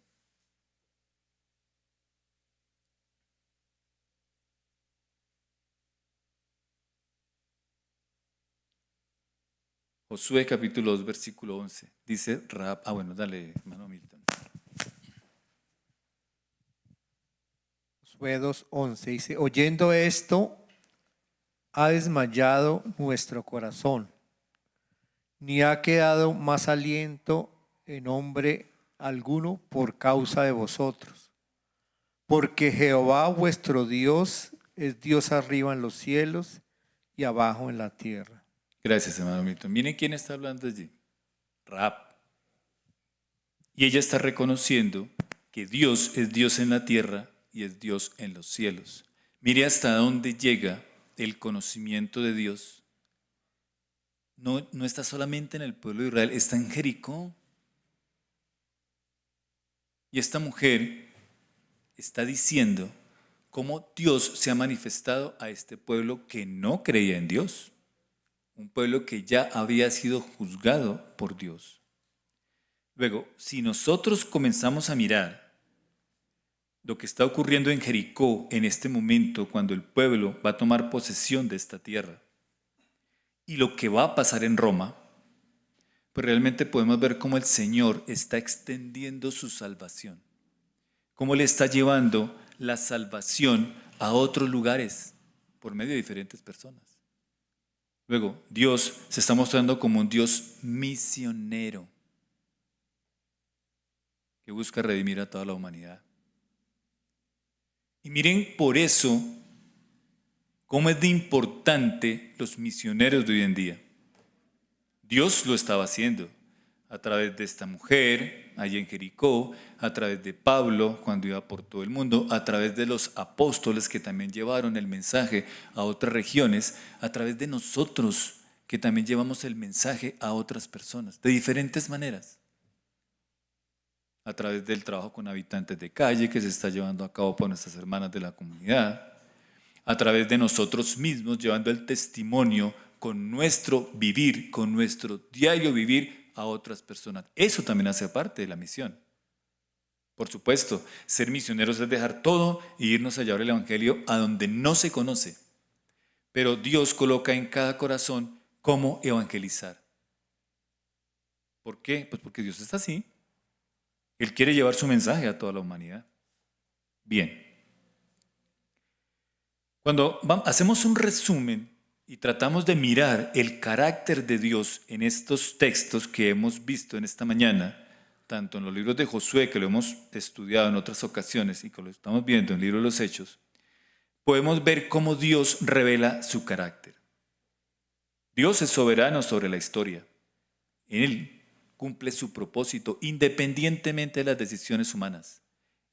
Josué capítulo 2, versículo 11. Dice Rahab, bueno, dale, hermano Milton. Josué 2:11 dice, oyendo esto, ha desmayado nuestro corazón, ni ha quedado más aliento en hombre alguno por causa de vosotros. Porque Jehová vuestro Dios es Dios arriba en los cielos y abajo en la tierra. Gracias, hermano Milton. Miren quién está hablando allí. Rahab. Y ella está reconociendo que Dios es Dios en la tierra y es Dios en los cielos. Mire hasta dónde llega el conocimiento de Dios. No está solamente en el pueblo de Israel, está en Jericó. Y esta mujer está diciendo cómo Dios se ha manifestado a este pueblo que no creía en Dios. un pueblo que ya había sido juzgado por Dios. Luego, si nosotros comenzamos a mirar lo que está ocurriendo en Jericó en este momento, cuando el pueblo va a tomar posesión de esta tierra, y lo que va a pasar en Roma, pues realmente podemos ver cómo el Señor está extendiendo su salvación, cómo le está llevando la salvación a otros lugares por medio de diferentes personas. Luego, Dios se está mostrando como un Dios misionero que busca redimir a toda la humanidad. Y miren por eso cómo es de importante los misioneros de hoy en día. Dios lo estaba haciendo a través de esta mujer allí en Jericó, a través de Pablo cuando iba por todo el mundo, a través de los apóstoles que también llevaron el mensaje a otras regiones, a través de nosotros que también llevamos el mensaje a otras personas, de diferentes maneras. A través del trabajo con habitantes de calle que se está llevando a cabo por nuestras hermanas de la comunidad, a través de nosotros mismos llevando el testimonio con nuestro vivir, con nuestro diario vivir a otras personas. Eso también hace parte de la misión. Por supuesto, ser misioneros es dejar todo e irnos a llevar el evangelio a donde no se conoce. Pero Dios coloca en cada corazón cómo evangelizar. ¿Por qué? Pues porque Dios es así. Él quiere llevar su mensaje a toda la humanidad. Bien. Cuando hacemos un resumen y tratamos de mirar el carácter de Dios en estos textos que hemos visto en esta mañana, tanto en los libros de Josué, que lo hemos estudiado en otras ocasiones y que lo estamos viendo en el libro de los Hechos, podemos ver cómo Dios revela su carácter. Dios es soberano sobre la historia. Él cumple su propósito independientemente de las decisiones humanas.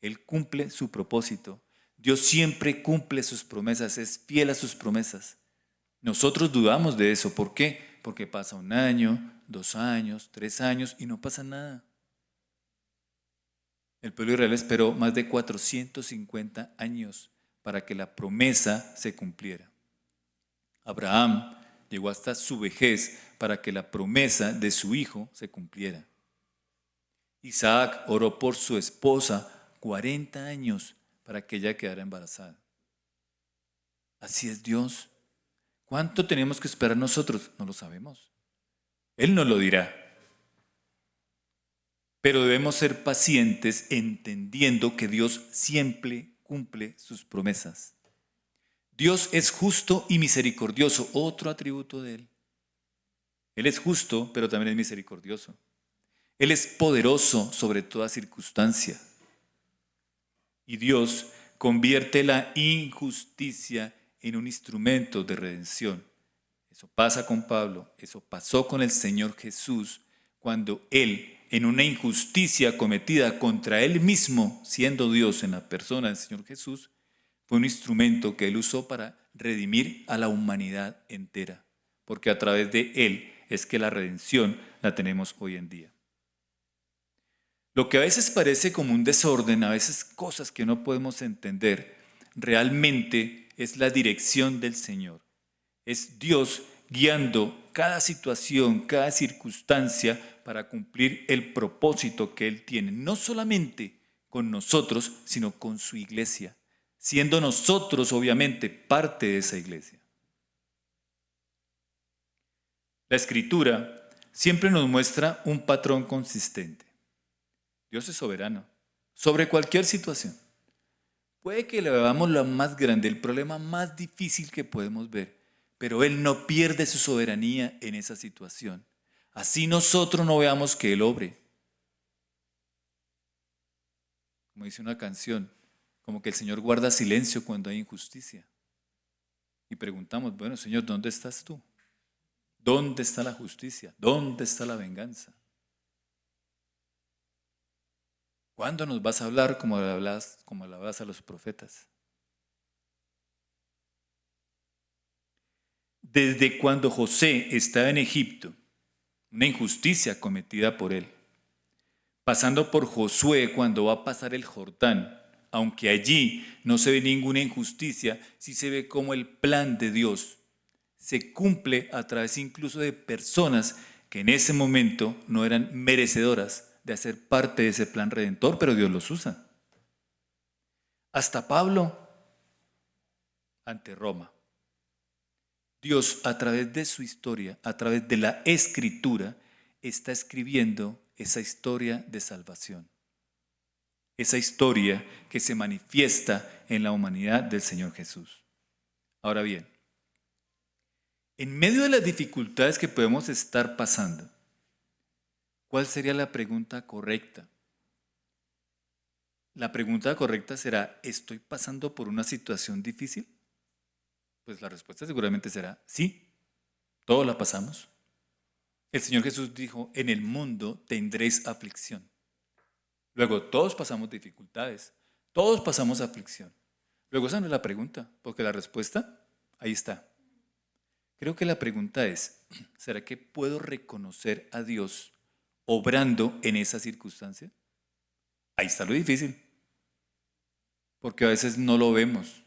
Él cumple su propósito. Dios siempre cumple sus promesas, es fiel a sus promesas. Nosotros dudamos de eso. ¿Por qué? Porque pasa 1 año, 2 años, 3 años y no pasa nada. El pueblo de Israel esperó más de 450 años para que la promesa se cumpliera. Abraham llegó hasta su vejez para que la promesa de su hijo se cumpliera. Isaac oró por su esposa 40 años para que ella quedara embarazada. Así es Dios. ¿Cuánto tenemos que esperar nosotros? No lo sabemos. Él nos lo dirá. Pero debemos ser pacientes entendiendo que Dios siempre cumple sus promesas. Dios es justo y misericordioso, otro atributo de Él. Él es justo, pero también es misericordioso. Él es poderoso sobre toda circunstancia. Y Dios convierte la injusticia en un instrumento de redención. Eso pasa con Pablo, eso pasó con el Señor Jesús, cuando Él, en una injusticia cometida contra Él mismo, siendo Dios en la persona del Señor Jesús, fue un instrumento que Él usó para redimir a la humanidad entera, porque a través de Él es que la redención la tenemos hoy en día. Lo que a veces parece como un desorden, a veces cosas que no podemos entender, realmente es la dirección del Señor. Es Dios guiando cada situación, cada circunstancia para cumplir el propósito que Él tiene, no solamente con nosotros, sino con su iglesia, siendo nosotros obviamente parte de esa iglesia. La Escritura siempre nos muestra un patrón consistente. Dios es soberano sobre cualquier situación. Puede que le veamos lo más grande, el problema más difícil que podemos ver, pero Él no pierde su soberanía en esa situación. Así nosotros no veamos que Él obre. Como dice una canción, como que el Señor guarda silencio cuando hay injusticia. Y preguntamos, bueno, Señor, ¿dónde estás tú? ¿Dónde está la justicia? ¿Dónde está la venganza? ¿Cuándo nos vas a hablar como le hablas a los profetas? Desde cuando José estaba en Egipto, una injusticia cometida por él, pasando por Josué cuando va a pasar el Jordán, aunque allí no se ve ninguna injusticia, sí se ve como el plan de Dios se cumple a través incluso de personas que en ese momento no eran merecedoras de hacer parte de ese plan redentor, pero Dios los usa. Hasta Pablo ante Roma. Dios, a través de su historia, a través de la Escritura, está escribiendo esa historia de salvación. Esa historia que se manifiesta en la humanidad del Señor Jesús. Ahora bien, en medio de las dificultades que podemos estar pasando, ¿cuál sería la pregunta correcta? La pregunta correcta será, ¿estoy pasando por una situación difícil? Pues la respuesta seguramente será, sí, todos la pasamos. El Señor Jesús dijo, en el mundo tendréis aflicción. Luego, todos pasamos dificultades, todos pasamos aflicción. Luego, esa no es la pregunta, porque la respuesta, ahí está. Creo que la pregunta es, ¿será que puedo reconocer a Dios obrando en esa circunstancia? Ahí está lo difícil, porque a veces no lo vemos,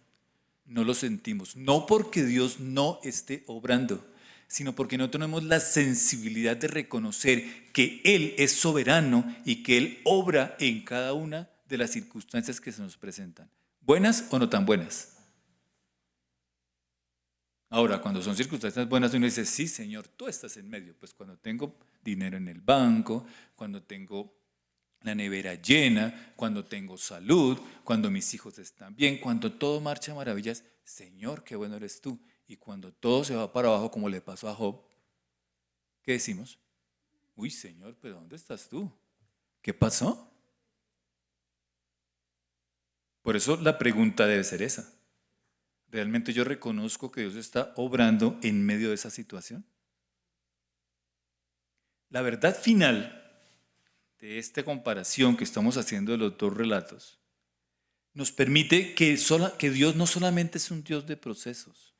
no lo sentimos, no porque Dios no esté obrando, sino porque no tenemos la sensibilidad de reconocer que Él es soberano y que Él obra en cada una de las circunstancias que se nos presentan, buenas o no tan buenas. Ahora, cuando son circunstancias buenas, uno dice, sí, Señor, tú estás en medio. Pues cuando tengo dinero en el banco, cuando tengo la nevera llena, cuando tengo salud, cuando mis hijos están bien, cuando todo marcha a maravillas, Señor, qué bueno eres tú. Y cuando todo se va para abajo, como le pasó a Job, ¿qué decimos? Uy, Señor, pero ¿dónde estás tú? ¿Qué pasó? Por eso la pregunta debe ser esa. ¿Realmente yo reconozco que Dios está obrando en medio de esa situación? La verdad final de esta comparación que estamos haciendo de los dos relatos nos permite que Dios no solamente es un Dios de procesos.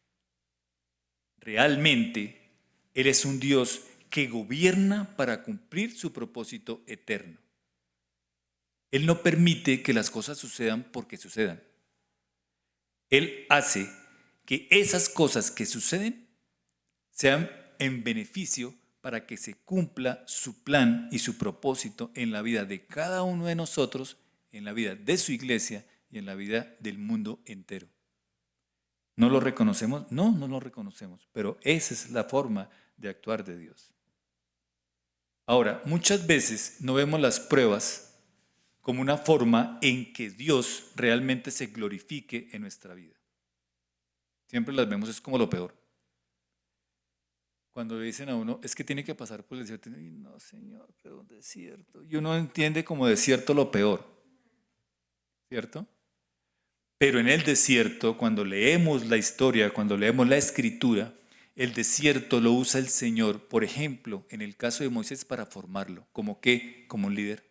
Realmente, Él es un Dios que gobierna para cumplir su propósito eterno. Él no permite que las cosas sucedan porque sucedan. Él hace que esas cosas que suceden sean en beneficio para que se cumpla su plan y su propósito en la vida de cada uno de nosotros, en la vida de su iglesia y en la vida del mundo entero. ¿No lo reconocemos? No, no lo reconocemos, pero esa es la forma de actuar de Dios. Ahora, muchas veces no vemos las pruebas como una forma en que Dios realmente se glorifique en nuestra vida. Siempre las vemos es como lo peor. Cuando le dicen a uno, es que tiene que pasar por el desierto, y no, Señor, pero un desierto. Y uno entiende como desierto lo peor, ¿cierto? Pero en el desierto, cuando leemos la historia, cuando leemos la escritura, el desierto lo usa el Señor, por ejemplo, en el caso de Moisés, para formarlo. ¿Como qué? Como un líder.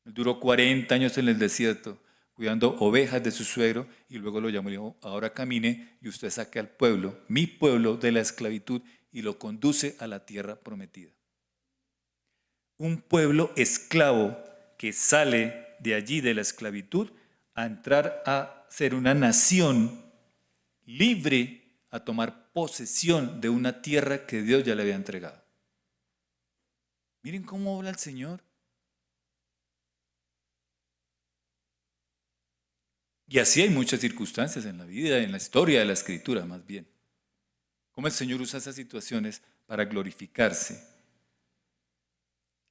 Él duró 40 años en el desierto, cuidando ovejas de su suegro, y luego lo llamó y dijo, ahora camine y usted saque al pueblo, mi pueblo, de la esclavitud y lo conduce a la tierra prometida. Un pueblo esclavo que sale de allí, de la esclavitud, a entrar a ser una nación libre, a tomar posesión de una tierra que Dios ya le había entregado. Miren cómo habla el Señor. Y así hay muchas circunstancias en la vida, en la historia de la Escritura más bien. Cómo el Señor usa esas situaciones para glorificarse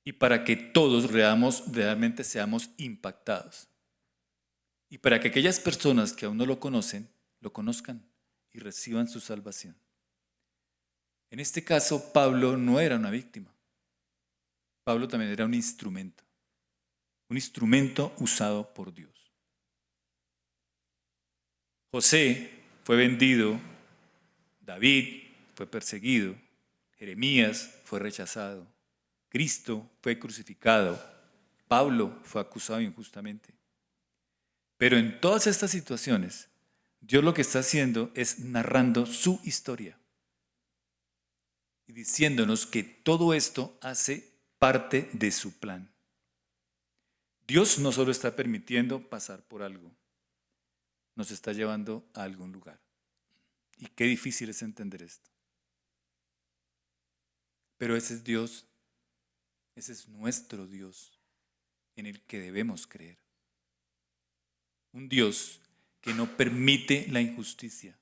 y para que todos realmente seamos impactados. Y para que aquellas personas que aún no lo conocen, lo conozcan y reciban su salvación. En este caso, Pablo no era una víctima. Pablo también era un instrumento usado por Dios. José fue vendido, David fue perseguido, Jeremías fue rechazado, Cristo fue crucificado, Pablo fue acusado injustamente. Pero en todas estas situaciones, Dios lo que está haciendo es narrando su historia y diciéndonos que todo esto hace parte de su plan. Dios no solo está permitiendo pasar por algo, nos está llevando a algún lugar. Y qué difícil es entender esto. Pero ese es Dios, ese es nuestro Dios, en el que debemos creer. Un Dios que no permite la injusticia,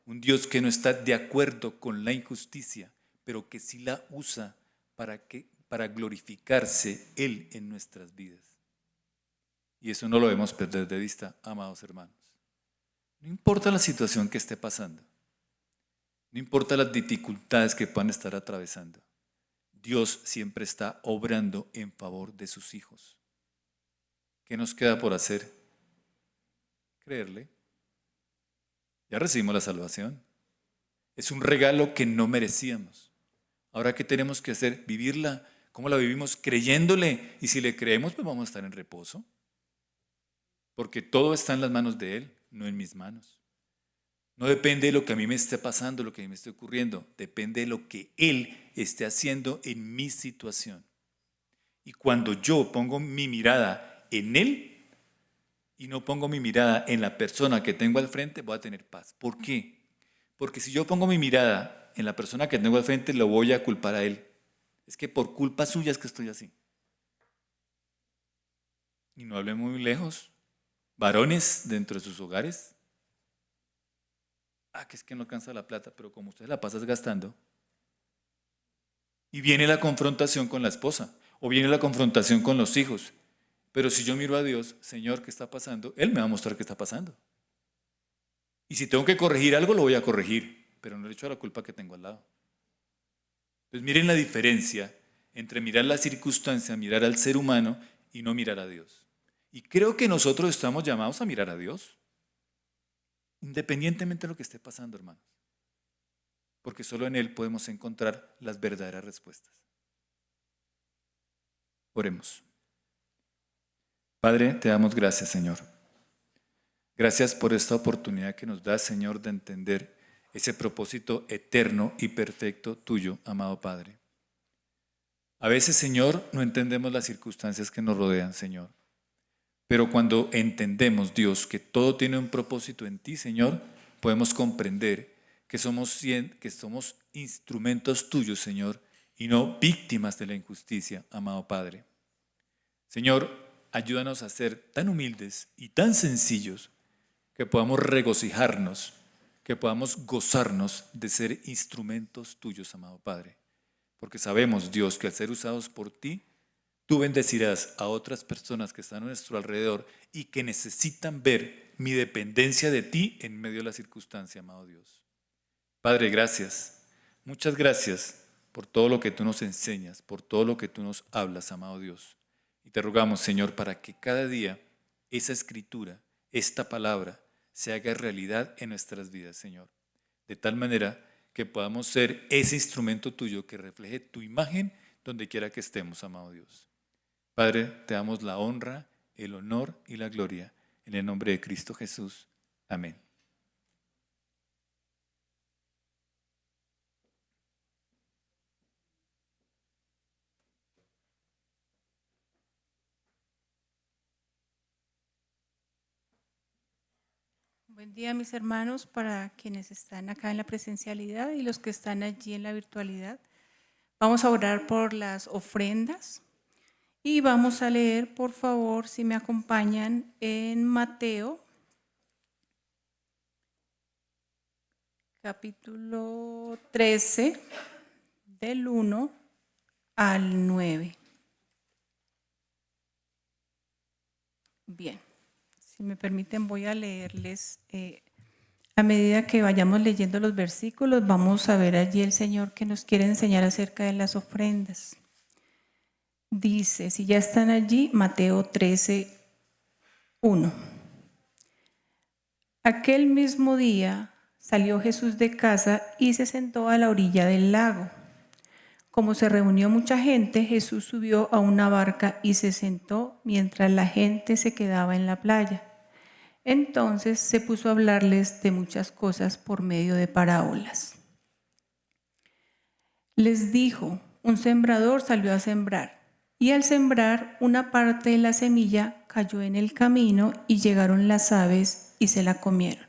un Dios que no está de acuerdo con la injusticia, pero que sí la usa para glorificarse Él en nuestras vidas. Y eso no lo debemos perder de vista, amados hermanos. No importa la situación que esté pasando, no importa las dificultades que puedan estar atravesando, Dios siempre está obrando en favor de sus hijos. ¿Qué nos queda por hacer? Creerle. Ya recibimos la salvación. Es un regalo que no merecíamos. Ahora, ¿qué tenemos que hacer? Vivirla. ¿Cómo la vivimos? Creyéndole. Y si le creemos, pues vamos a estar en reposo. Porque todo está en las manos de Él, no en mis manos. No depende de lo que a mí me esté pasando, lo que a mí me esté ocurriendo. Depende de lo que Él esté haciendo en mi situación. Y cuando yo pongo mi mirada en Él y no pongo mi mirada en la persona que tengo al frente, voy a tener paz. ¿Por qué? Porque si yo pongo mi mirada en la persona que tengo al frente, lo voy a culpar a Él. Es que por culpa suya es que estoy así. Y no hable muy lejos. Varones dentro de sus hogares. Que es que no alcanza la plata, pero como usted la pasas gastando. Y viene la confrontación con la esposa, o viene la confrontación con los hijos. Pero si yo miro a Dios, Señor, ¿qué está pasando? Él me va a mostrar qué está pasando. Y si tengo que corregir algo, lo voy a corregir, pero no le echo la culpa que tengo al lado. Entonces miren la diferencia entre mirar la circunstancia, mirar al ser humano y no mirar a Dios. Y creo que nosotros estamos llamados a mirar a Dios, independientemente de lo que esté pasando, hermanos. Porque solo en Él podemos encontrar las verdaderas respuestas. Oremos. Padre, te damos gracias, Señor. Gracias por esta oportunidad que nos das, Señor, de entender ese propósito eterno y perfecto tuyo, amado Padre. A veces, Señor, no entendemos las circunstancias que nos rodean, Señor. Pero cuando entendemos, Dios, que todo tiene un propósito en ti, Señor, podemos comprender que somos instrumentos tuyos, Señor, y no víctimas de la injusticia, amado Padre. Señor, ayúdanos a ser tan humildes y tan sencillos que podamos regocijarnos, que podamos gozarnos de ser instrumentos tuyos, amado Padre. Porque sabemos, Dios, que al ser usados por ti, tú bendecirás a otras personas que están a nuestro alrededor y que necesitan ver mi dependencia de ti en medio de la circunstancia, amado Dios. Padre, gracias. Muchas gracias por todo lo que tú nos enseñas, por todo lo que tú nos hablas, amado Dios. Y te rogamos, Señor, para que cada día esa escritura, esta palabra, se haga realidad en nuestras vidas, Señor. De tal manera que podamos ser ese instrumento tuyo que refleje tu imagen donde quiera que estemos, amado Dios. Padre, te damos la honra, el honor y la gloria. En el nombre de Cristo Jesús. Amén. Buen día, mis hermanos, para quienes están acá en la presencialidad y los que están allí en la virtualidad. Vamos a orar por las ofrendas y vamos a leer, por favor, si me acompañan, en Mateo, capítulo 13, del 1 al 9. Bien. Si me permiten, voy a leerles, a medida que vayamos leyendo los versículos, vamos a ver allí el Señor que nos quiere enseñar acerca de las ofrendas. Dice, si ya están allí, Mateo 13, 1. Aquel mismo día salió Jesús de casa y se sentó a la orilla del lago. Como se reunió mucha gente, Jesús subió a una barca y se sentó mientras la gente se quedaba en la playa. Entonces se puso a hablarles de muchas cosas por medio de parábolas. Les dijo, un sembrador salió a sembrar, y al sembrar una parte de la semilla cayó en el camino y llegaron las aves y se la comieron.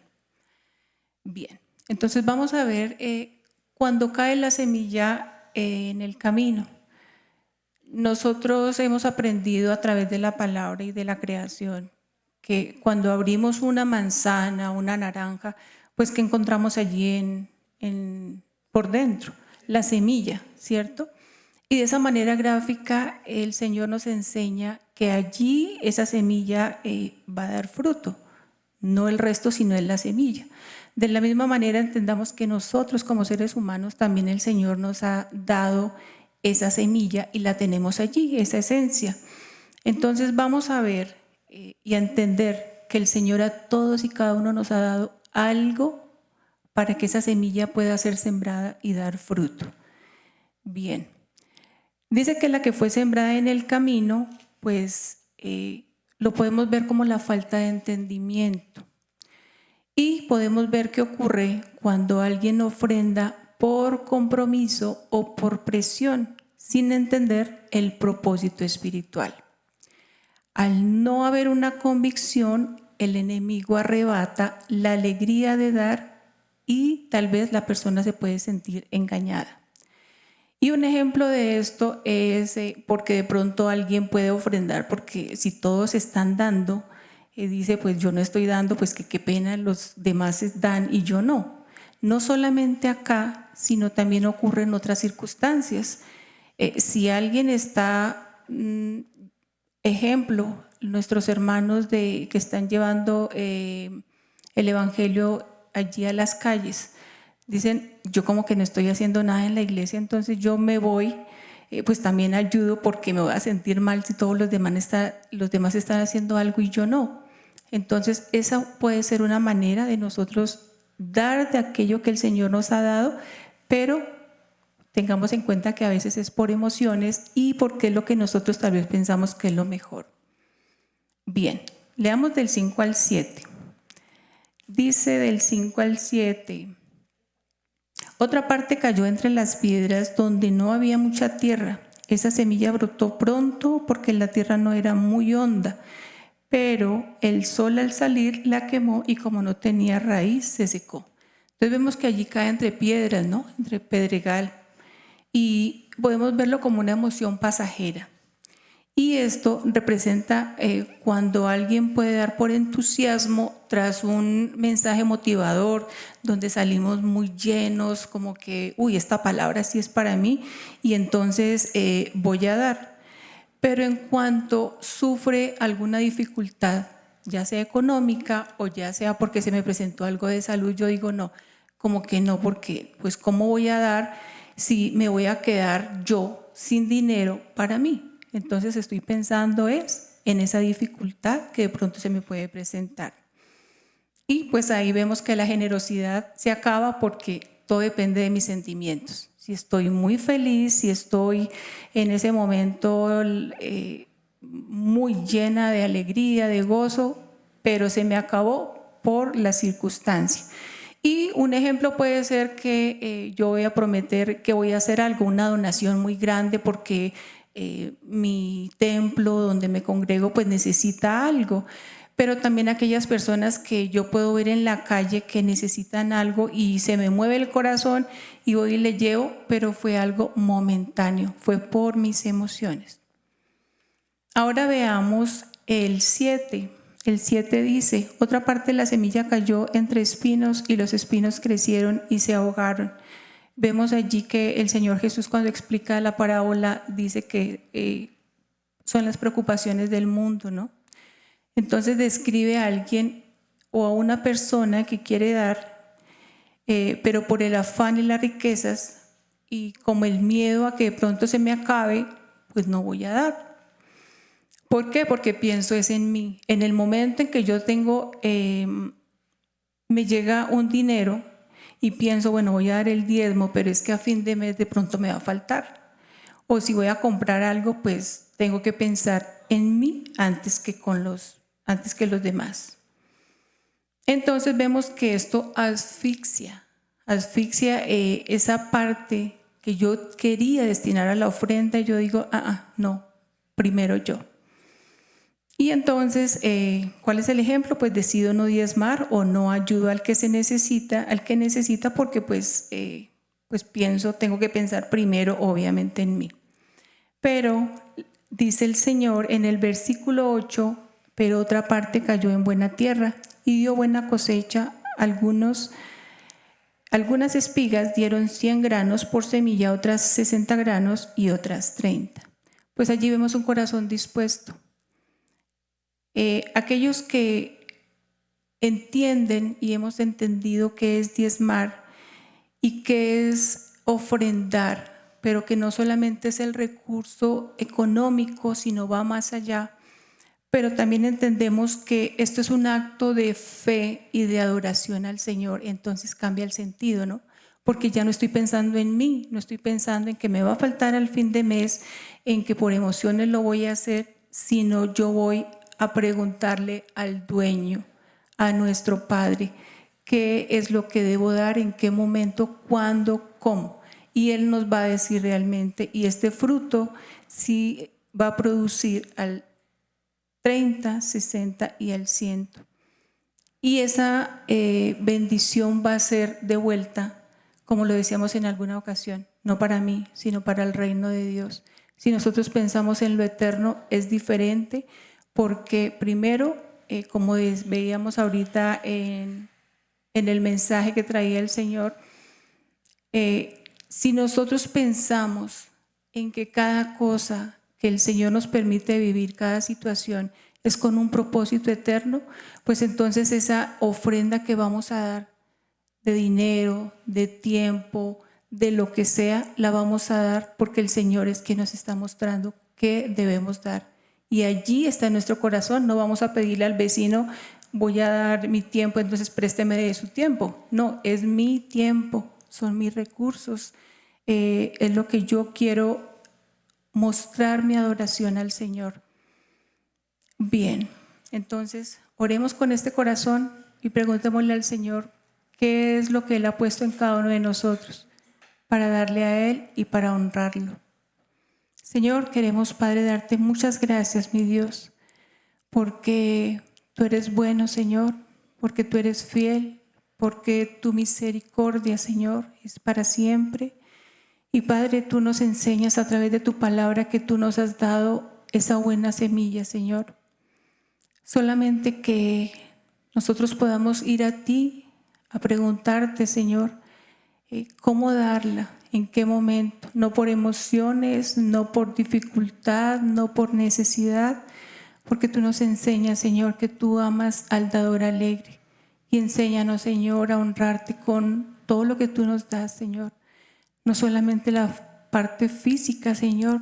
Bien, Entonces vamos a ver cuando cae la semilla en el camino. Nosotros hemos aprendido a través de la palabra y de la creación que cuando abrimos una manzana, una naranja, pues que encontramos allí por dentro, la semilla, ¿cierto? Y de esa manera gráfica el Señor nos enseña que allí esa semilla va a dar fruto, no el resto, sino es la semilla. De la misma manera entendamos que nosotros como seres humanos también el Señor nos ha dado esa semilla y la tenemos allí, esa esencia. Entonces vamos a ver y a entender que el Señor a todos y cada uno nos ha dado algo para que esa semilla pueda ser sembrada y dar fruto. Bien, dice que la que fue sembrada en el camino, pues lo podemos ver como la falta de entendimiento. Y podemos ver qué ocurre cuando alguien ofrenda por compromiso o por presión, sin entender el propósito espiritual. Al no haber una convicción, el enemigo arrebata la alegría de dar y tal vez la persona se puede sentir engañada. Y un ejemplo de esto es porque de pronto alguien puede ofrendar, porque si todos están dando, dice, pues yo no estoy dando, pues que qué pena, los demás dan y yo no. No solamente acá, sino también ocurre en otras circunstancias. Si alguien está, ejemplo, nuestros hermanos que están llevando el evangelio allí a las calles, dicen, yo como que no estoy haciendo nada en la iglesia, entonces yo me voy, pues también ayudo porque me voy a sentir mal si todos los demás están haciendo algo y yo no. Entonces esa puede ser una manera de nosotros dar de aquello que el Señor nos ha dado, pero tengamos en cuenta que a veces es por emociones y porque es lo que nosotros tal vez pensamos que es lo mejor. Bien, leamos del 5 al 7. Dice del 5 al 7. Otra parte cayó entre las piedras donde no había mucha tierra. Esa semilla brotó pronto porque la tierra no era muy honda, pero el sol al salir la quemó y como no tenía raíz se secó. Entonces vemos que allí cae entre piedras, ¿no? Entre pedregal. Y podemos verlo como una emoción pasajera. Y esto representa cuando alguien puede dar por entusiasmo tras un mensaje motivador donde salimos muy llenos, como que, uy, esta palabra sí es para mí y entonces voy a dar. Pero en cuanto sufre alguna dificultad, ya sea económica o ya sea porque se me presentó algo de salud, yo digo no, como que no, porque pues ¿cómo voy a dar si me voy a quedar yo sin dinero para mí? Entonces estoy pensando en esa dificultad que de pronto se me puede presentar. Y pues ahí vemos que la generosidad se acaba porque todo depende de mis sentimientos. Si estoy muy feliz, si estoy en ese momento muy llena de alegría, de gozo, pero se me acabó por la circunstancia. Y un ejemplo puede ser que yo voy a prometer que voy a hacer algo, una donación muy grande porque mi templo donde me congrego pues necesita algo, pero también aquellas personas que yo puedo ver en la calle que necesitan algo y se me mueve el corazón y voy y le llevo, pero fue algo momentáneo, fue por mis emociones. Ahora veamos el 7. El 7 dice, otra parte de la semilla cayó entre espinos y los espinos crecieron y se ahogaron. Vemos allí que el Señor Jesús cuando explica la parábola dice que son las preocupaciones del mundo, ¿no? Entonces describe a alguien o a una persona que quiere dar, pero por el afán y las riquezas y como el miedo a que de pronto se me acabe, pues no voy a dar. ¿Por qué? Porque pienso es en mí. En el momento en que yo tengo, me llega un dinero y pienso, bueno, voy a dar el diezmo, pero es que a fin de mes de pronto me va a faltar. O si voy a comprar algo, pues tengo que pensar en mí antes que los demás. Entonces vemos que esto asfixia esa parte que yo quería destinar a la ofrenda y yo digo, no, primero yo. Y entonces, ¿cuál es el ejemplo? Pues decido no diezmar o no ayudo al que necesita porque pues tengo que pensar primero obviamente en mí. Pero dice el Señor en el versículo 8, pero otra parte cayó en buena tierra y dio buena cosecha. Algunas espigas dieron 100 granos por semilla, otras 60 granos y otras 30. Pues allí vemos un corazón dispuesto. Aquellos que entienden y hemos entendido qué es diezmar y qué es ofrendar, pero que no solamente es el recurso económico, sino va más allá. Pero también entendemos que esto es un acto de fe y de adoración al Señor, entonces cambia el sentido, ¿no? Porque ya no estoy pensando en mí, no estoy pensando en que me va a faltar al fin de mes, en que por emociones lo voy a hacer, sino yo voy a preguntarle al dueño, a nuestro Padre, qué es lo que debo dar, en qué momento, cuándo, cómo. Y Él nos va a decir realmente, y este fruto sí va a producir al 30, 60 y al 100. Y esa bendición va a ser devuelta, como lo decíamos en alguna ocasión, no para mí, sino para el reino de Dios. Si nosotros pensamos en lo eterno, es diferente, porque primero, como veíamos ahorita en el mensaje que traía el Señor, si nosotros pensamos en que cada cosa que el Señor nos permite vivir, cada situación, es con un propósito eterno, pues entonces esa ofrenda que vamos a dar de dinero, de tiempo, de lo que sea, la vamos a dar porque el Señor es quien nos está mostrando qué debemos dar. Y allí está nuestro corazón. No vamos a pedirle al vecino, voy a dar mi tiempo, entonces présteme de su tiempo. No, es mi tiempo, son mis recursos. Es lo que yo quiero mostrar mi adoración al Señor. Bien, entonces oremos con este corazón y preguntémosle al Señor qué es lo que Él ha puesto en cada uno de nosotros para darle a Él y para honrarlo. Señor, queremos, Padre, darte muchas gracias, mi Dios, porque tú eres bueno, Señor, porque tú eres fiel, porque tu misericordia, Señor, es para siempre. Y Padre, tú nos enseñas a través de tu palabra que tú nos has dado esa buena semilla, Señor. Solamente que nosotros podamos ir a ti a preguntarte, Señor, cómo darla, en qué momento, no por emociones, no por dificultad, no por necesidad, porque tú nos enseñas, Señor, que tú amas al dador alegre. Y enséñanos, Señor, a honrarte con todo lo que tú nos das, Señor. No solamente la parte física, Señor,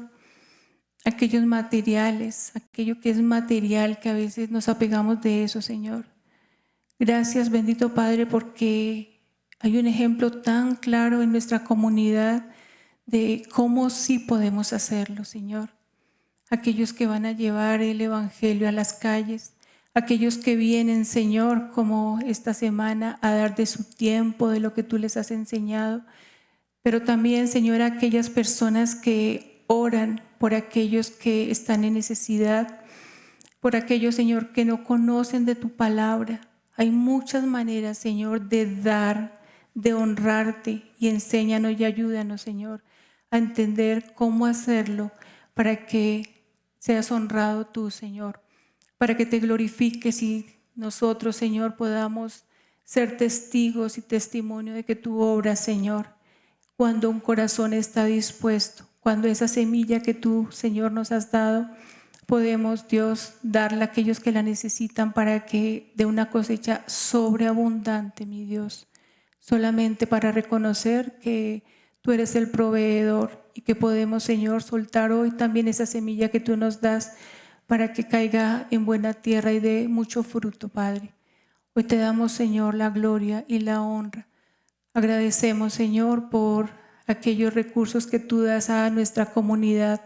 aquellos materiales, aquello que es material, que a veces nos apegamos de eso, Señor. Gracias, bendito Padre, porque hay un ejemplo tan claro en nuestra comunidad de cómo sí podemos hacerlo, Señor. Aquellos que van a llevar el Evangelio a las calles, aquellos que vienen, Señor, como esta semana, a dar de su tiempo, de lo que tú les has enseñado, pero también, Señor, aquellas personas que oran por aquellos que están en necesidad, por aquellos, Señor, que no conocen de tu palabra. Hay muchas maneras, Señor, de dar, de honrarte, y enséñanos y ayúdanos, Señor, a entender cómo hacerlo para que seas honrado tú, Señor, para que te glorifiques y nosotros, Señor, podamos ser testigos y testimonio de que tú obras, Señor, cuando un corazón está dispuesto, cuando esa semilla que tú, Señor, nos has dado, podemos, Dios, darla a aquellos que la necesitan para que dé una cosecha sobreabundante, mi Dios, solamente para reconocer que tú eres el proveedor y que podemos, Señor, soltar hoy también esa semilla que tú nos das para que caiga en buena tierra y dé mucho fruto, Padre. Hoy te damos, Señor, la gloria y la honra. Agradecemos, Señor, por aquellos recursos que tú das a nuestra comunidad,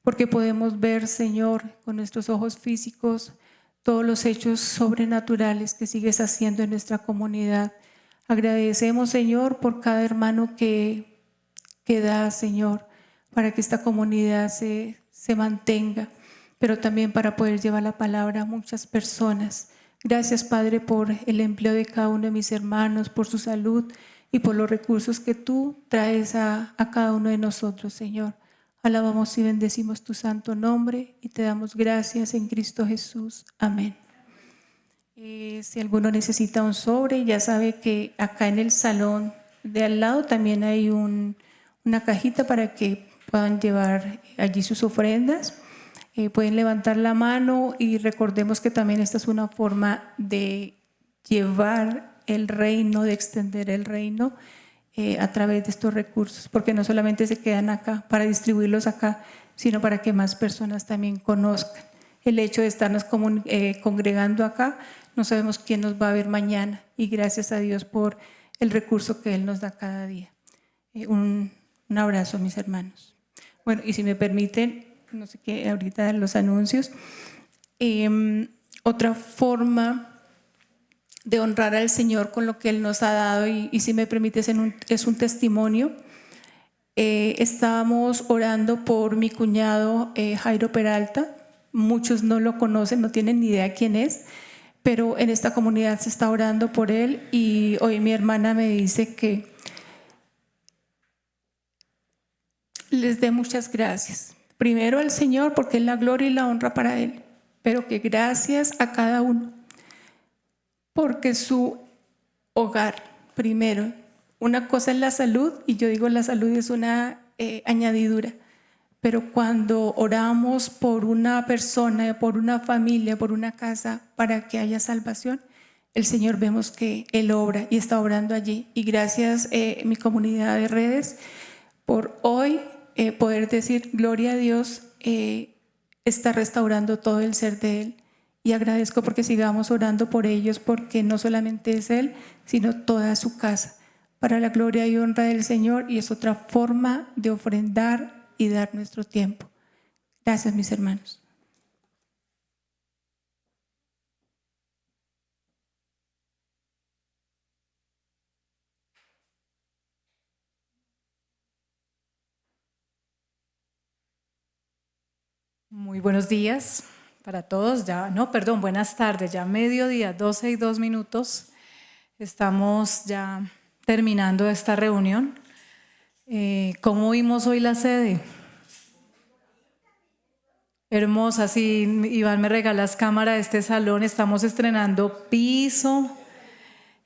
porque podemos ver, Señor, con nuestros ojos físicos todos los hechos sobrenaturales que sigues haciendo en nuestra comunidad. Agradecemos, Señor, por cada hermano que da, Señor, para que esta comunidad se mantenga. pero también para poder llevar la palabra a muchas personas. Gracias, Padre, por el empleo de cada uno de mis hermanos, por su salud y por los recursos que tú traes a cada uno de nosotros, Señor. Alabamos y bendecimos tu santo nombre y te damos gracias en Cristo Jesús. Amén. Si alguno necesita un sobre, ya sabe que acá en el salón de al lado también hay una cajita para que puedan llevar allí sus ofrendas. Pueden levantar la mano y recordemos que también esta es una forma de llevar el reino, de extender el reino a través de estos recursos, porque no solamente se quedan acá para distribuirlos acá, sino para que más personas también conozcan. El hecho de estarnos congregando acá, no sabemos quién nos va a ver mañana, y gracias a Dios por el recurso que Él nos da cada día. Un abrazo, mis hermanos. Bueno, y si me permiten, no sé qué, ahorita los anuncios. Otra forma de honrar al Señor con lo que Él nos ha dado, y si me permites, es un testimonio. Estábamos orando por mi cuñado Jairo Peralta. Muchos no lo conocen, no tienen ni idea quién es, pero en esta comunidad se está orando por él, y hoy mi hermana me dice que les dé muchas gracias. Primero al Señor, porque es la gloria y la honra para Él, pero que gracias a cada uno, porque su hogar, primero, una cosa es la salud, y yo digo la salud es una añadidura, pero cuando oramos por una persona, por una familia, por una casa, para que haya salvación, el Señor vemos que Él obra y está obrando allí. Y gracias mi comunidad de redes por hoy poder decir gloria a Dios, está restaurando todo el ser de Él. Y agradezco porque sigamos orando por ellos, porque no solamente es Él, sino toda su casa, para la gloria y honra del Señor, y es otra forma de ofrendar y dar nuestro tiempo. Gracias, mis hermanos. Muy buenos días para todos. Buenas tardes, ya mediodía, 12:02. Estamos ya terminando esta reunión. ¿Cómo vimos hoy la sede? Hermosa, sí, Iván me regalas cámara de este salón. Estamos estrenando piso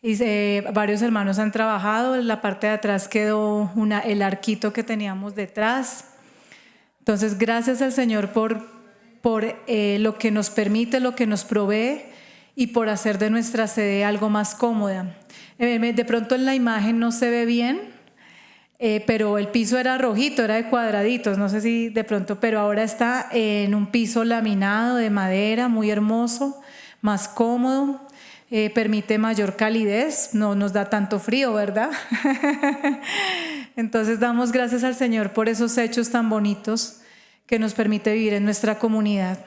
y varios hermanos han trabajado. En la parte de atrás quedó el arquito que teníamos detrás. Entonces, gracias al Señor por lo que nos permite, lo que nos provee, y por hacer de nuestra sede algo más cómoda. De pronto en la imagen no se ve bien, pero el piso era rojito, era de cuadraditos, no sé si de pronto, pero ahora está en un piso laminado de madera, muy hermoso, más cómodo, permite mayor calidez, no nos da tanto frío, ¿verdad? Entonces damos gracias al Señor por esos hechos tan bonitos que nos permite vivir en nuestra comunidad,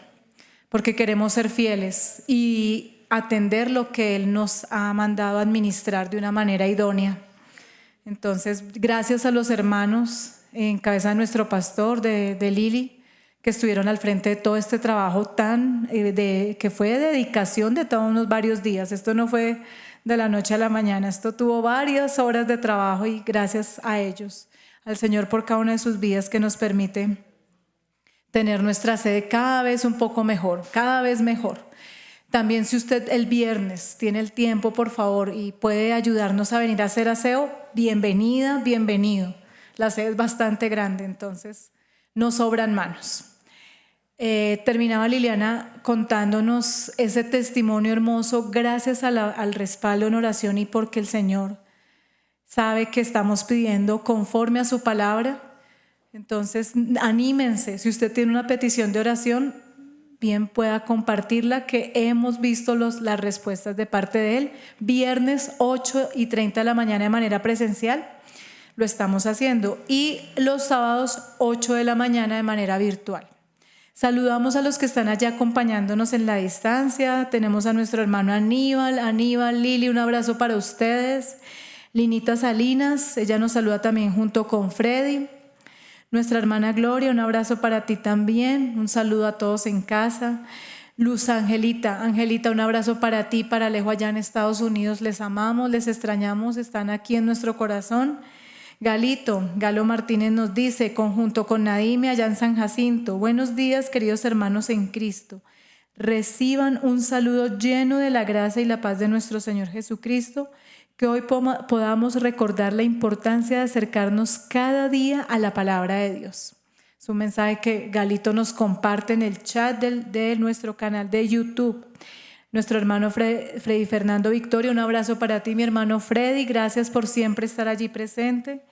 porque queremos ser fieles y atender lo que Él nos ha mandado administrar de una manera idónea. Entonces, gracias a los hermanos en cabeza de nuestro pastor, de Lili, que estuvieron al frente de todo este trabajo que fue de dedicación de todos unos varios días. Esto no fue de la noche a la mañana, esto tuvo varias horas de trabajo, y gracias a ellos, al Señor por cada una de sus vidas que nos permite tener nuestra sede cada vez un poco mejor, cada vez mejor. También, si usted el viernes tiene el tiempo, por favor, y puede ayudarnos a venir a hacer aseo, bienvenida, bienvenido. La sede es bastante grande, entonces no sobran manos. Terminaba Liliana contándonos ese testimonio hermoso, gracias al respaldo en oración, y porque el Señor sabe que estamos pidiendo conforme a su palabra. Entonces, anímense, si usted tiene una petición de oración, bien pueda compartirla, que hemos visto las respuestas de parte de Él. Viernes 8:30 de la mañana de manera presencial lo estamos haciendo, y los sábados 8 de la mañana de manera virtual. Saludamos a los que están allá acompañándonos en la distancia. Tenemos a nuestro hermano Aníbal, Lili, un abrazo para ustedes. Linita Salinas, ella nos saluda también junto con Freddy. Nuestra hermana Gloria, un abrazo para ti también. Un saludo a todos en casa. Luz Angelita, un abrazo para ti, para Alejo allá en Estados Unidos. Les amamos, les extrañamos, están aquí en nuestro corazón. Galo Martínez nos dice, conjunto con Nadime allá en San Jacinto: buenos días, queridos hermanos en Cristo. Reciban un saludo lleno de la gracia y la paz de nuestro Señor Jesucristo, que hoy podamos recordar la importancia de acercarnos cada día a la palabra de Dios. Es un mensaje que Galito nos comparte en el chat de nuestro canal de YouTube. Nuestro hermano Freddy Fernando Victoria, un abrazo para ti, mi hermano Freddy. Gracias por siempre estar allí presente.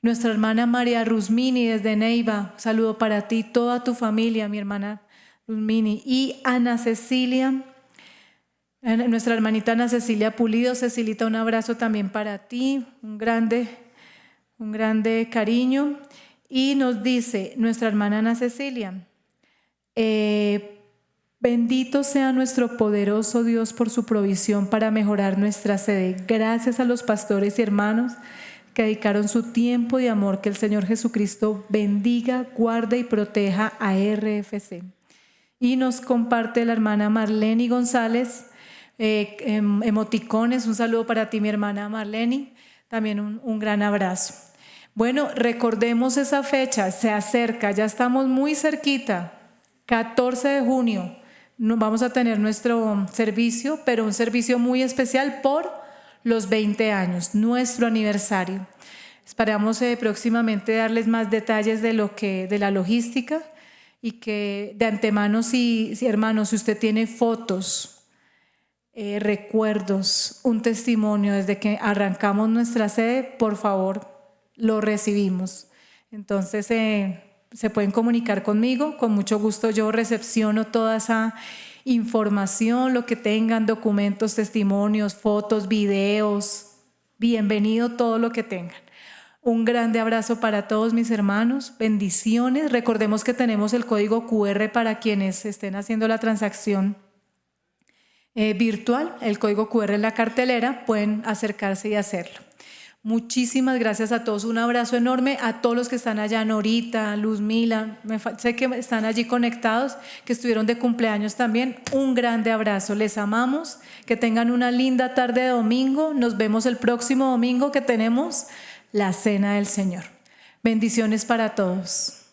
Nuestra hermana María Rusmini desde Neiva, un saludo para ti, toda tu familia, mi hermana Rusmini. Y Ana Cecilia, nuestra hermanita Ana Cecilia Pulido. Cecilita, un abrazo también para ti, un grande cariño. Y nos dice nuestra hermana Ana Cecilia, bendito sea nuestro poderoso Dios por su provisión para mejorar nuestra sede. Gracias a los pastores y hermanos que dedicaron su tiempo y amor. Que el Señor Jesucristo bendiga, guarde y proteja a RFC. Y nos comparte la hermana Marlene González, emoticones. Un saludo para ti, mi hermana Marlene. También un gran abrazo. Bueno, recordemos esa fecha, se acerca, ya estamos muy cerquita. 14 de junio vamos a tener nuestro servicio, pero un servicio muy especial por los 20 años, nuestro aniversario. Esperamos próximamente darles más detalles de la logística, y que de antemano, si hermanos, si usted tiene fotos, recuerdos, un testimonio desde que arrancamos nuestra sede, por favor, lo recibimos. Entonces se pueden comunicar conmigo, con mucho gusto yo recepciono toda esa información, lo que tengan, documentos, testimonios, fotos, videos, bienvenido todo lo que tengan. Un grande abrazo para todos mis hermanos, bendiciones. Recordemos que tenemos el código QR para quienes estén haciendo la transacción virtual, el código QR en la cartelera, pueden acercarse y hacerlo. Muchísimas gracias a todos, un abrazo enorme a todos los que están allá, Norita, Luzmila, sé que están allí conectados, que estuvieron de cumpleaños también. Un grande abrazo, les amamos, que tengan una linda tarde de domingo. Nos vemos el próximo domingo, que tenemos la Cena del Señor. Bendiciones para todos.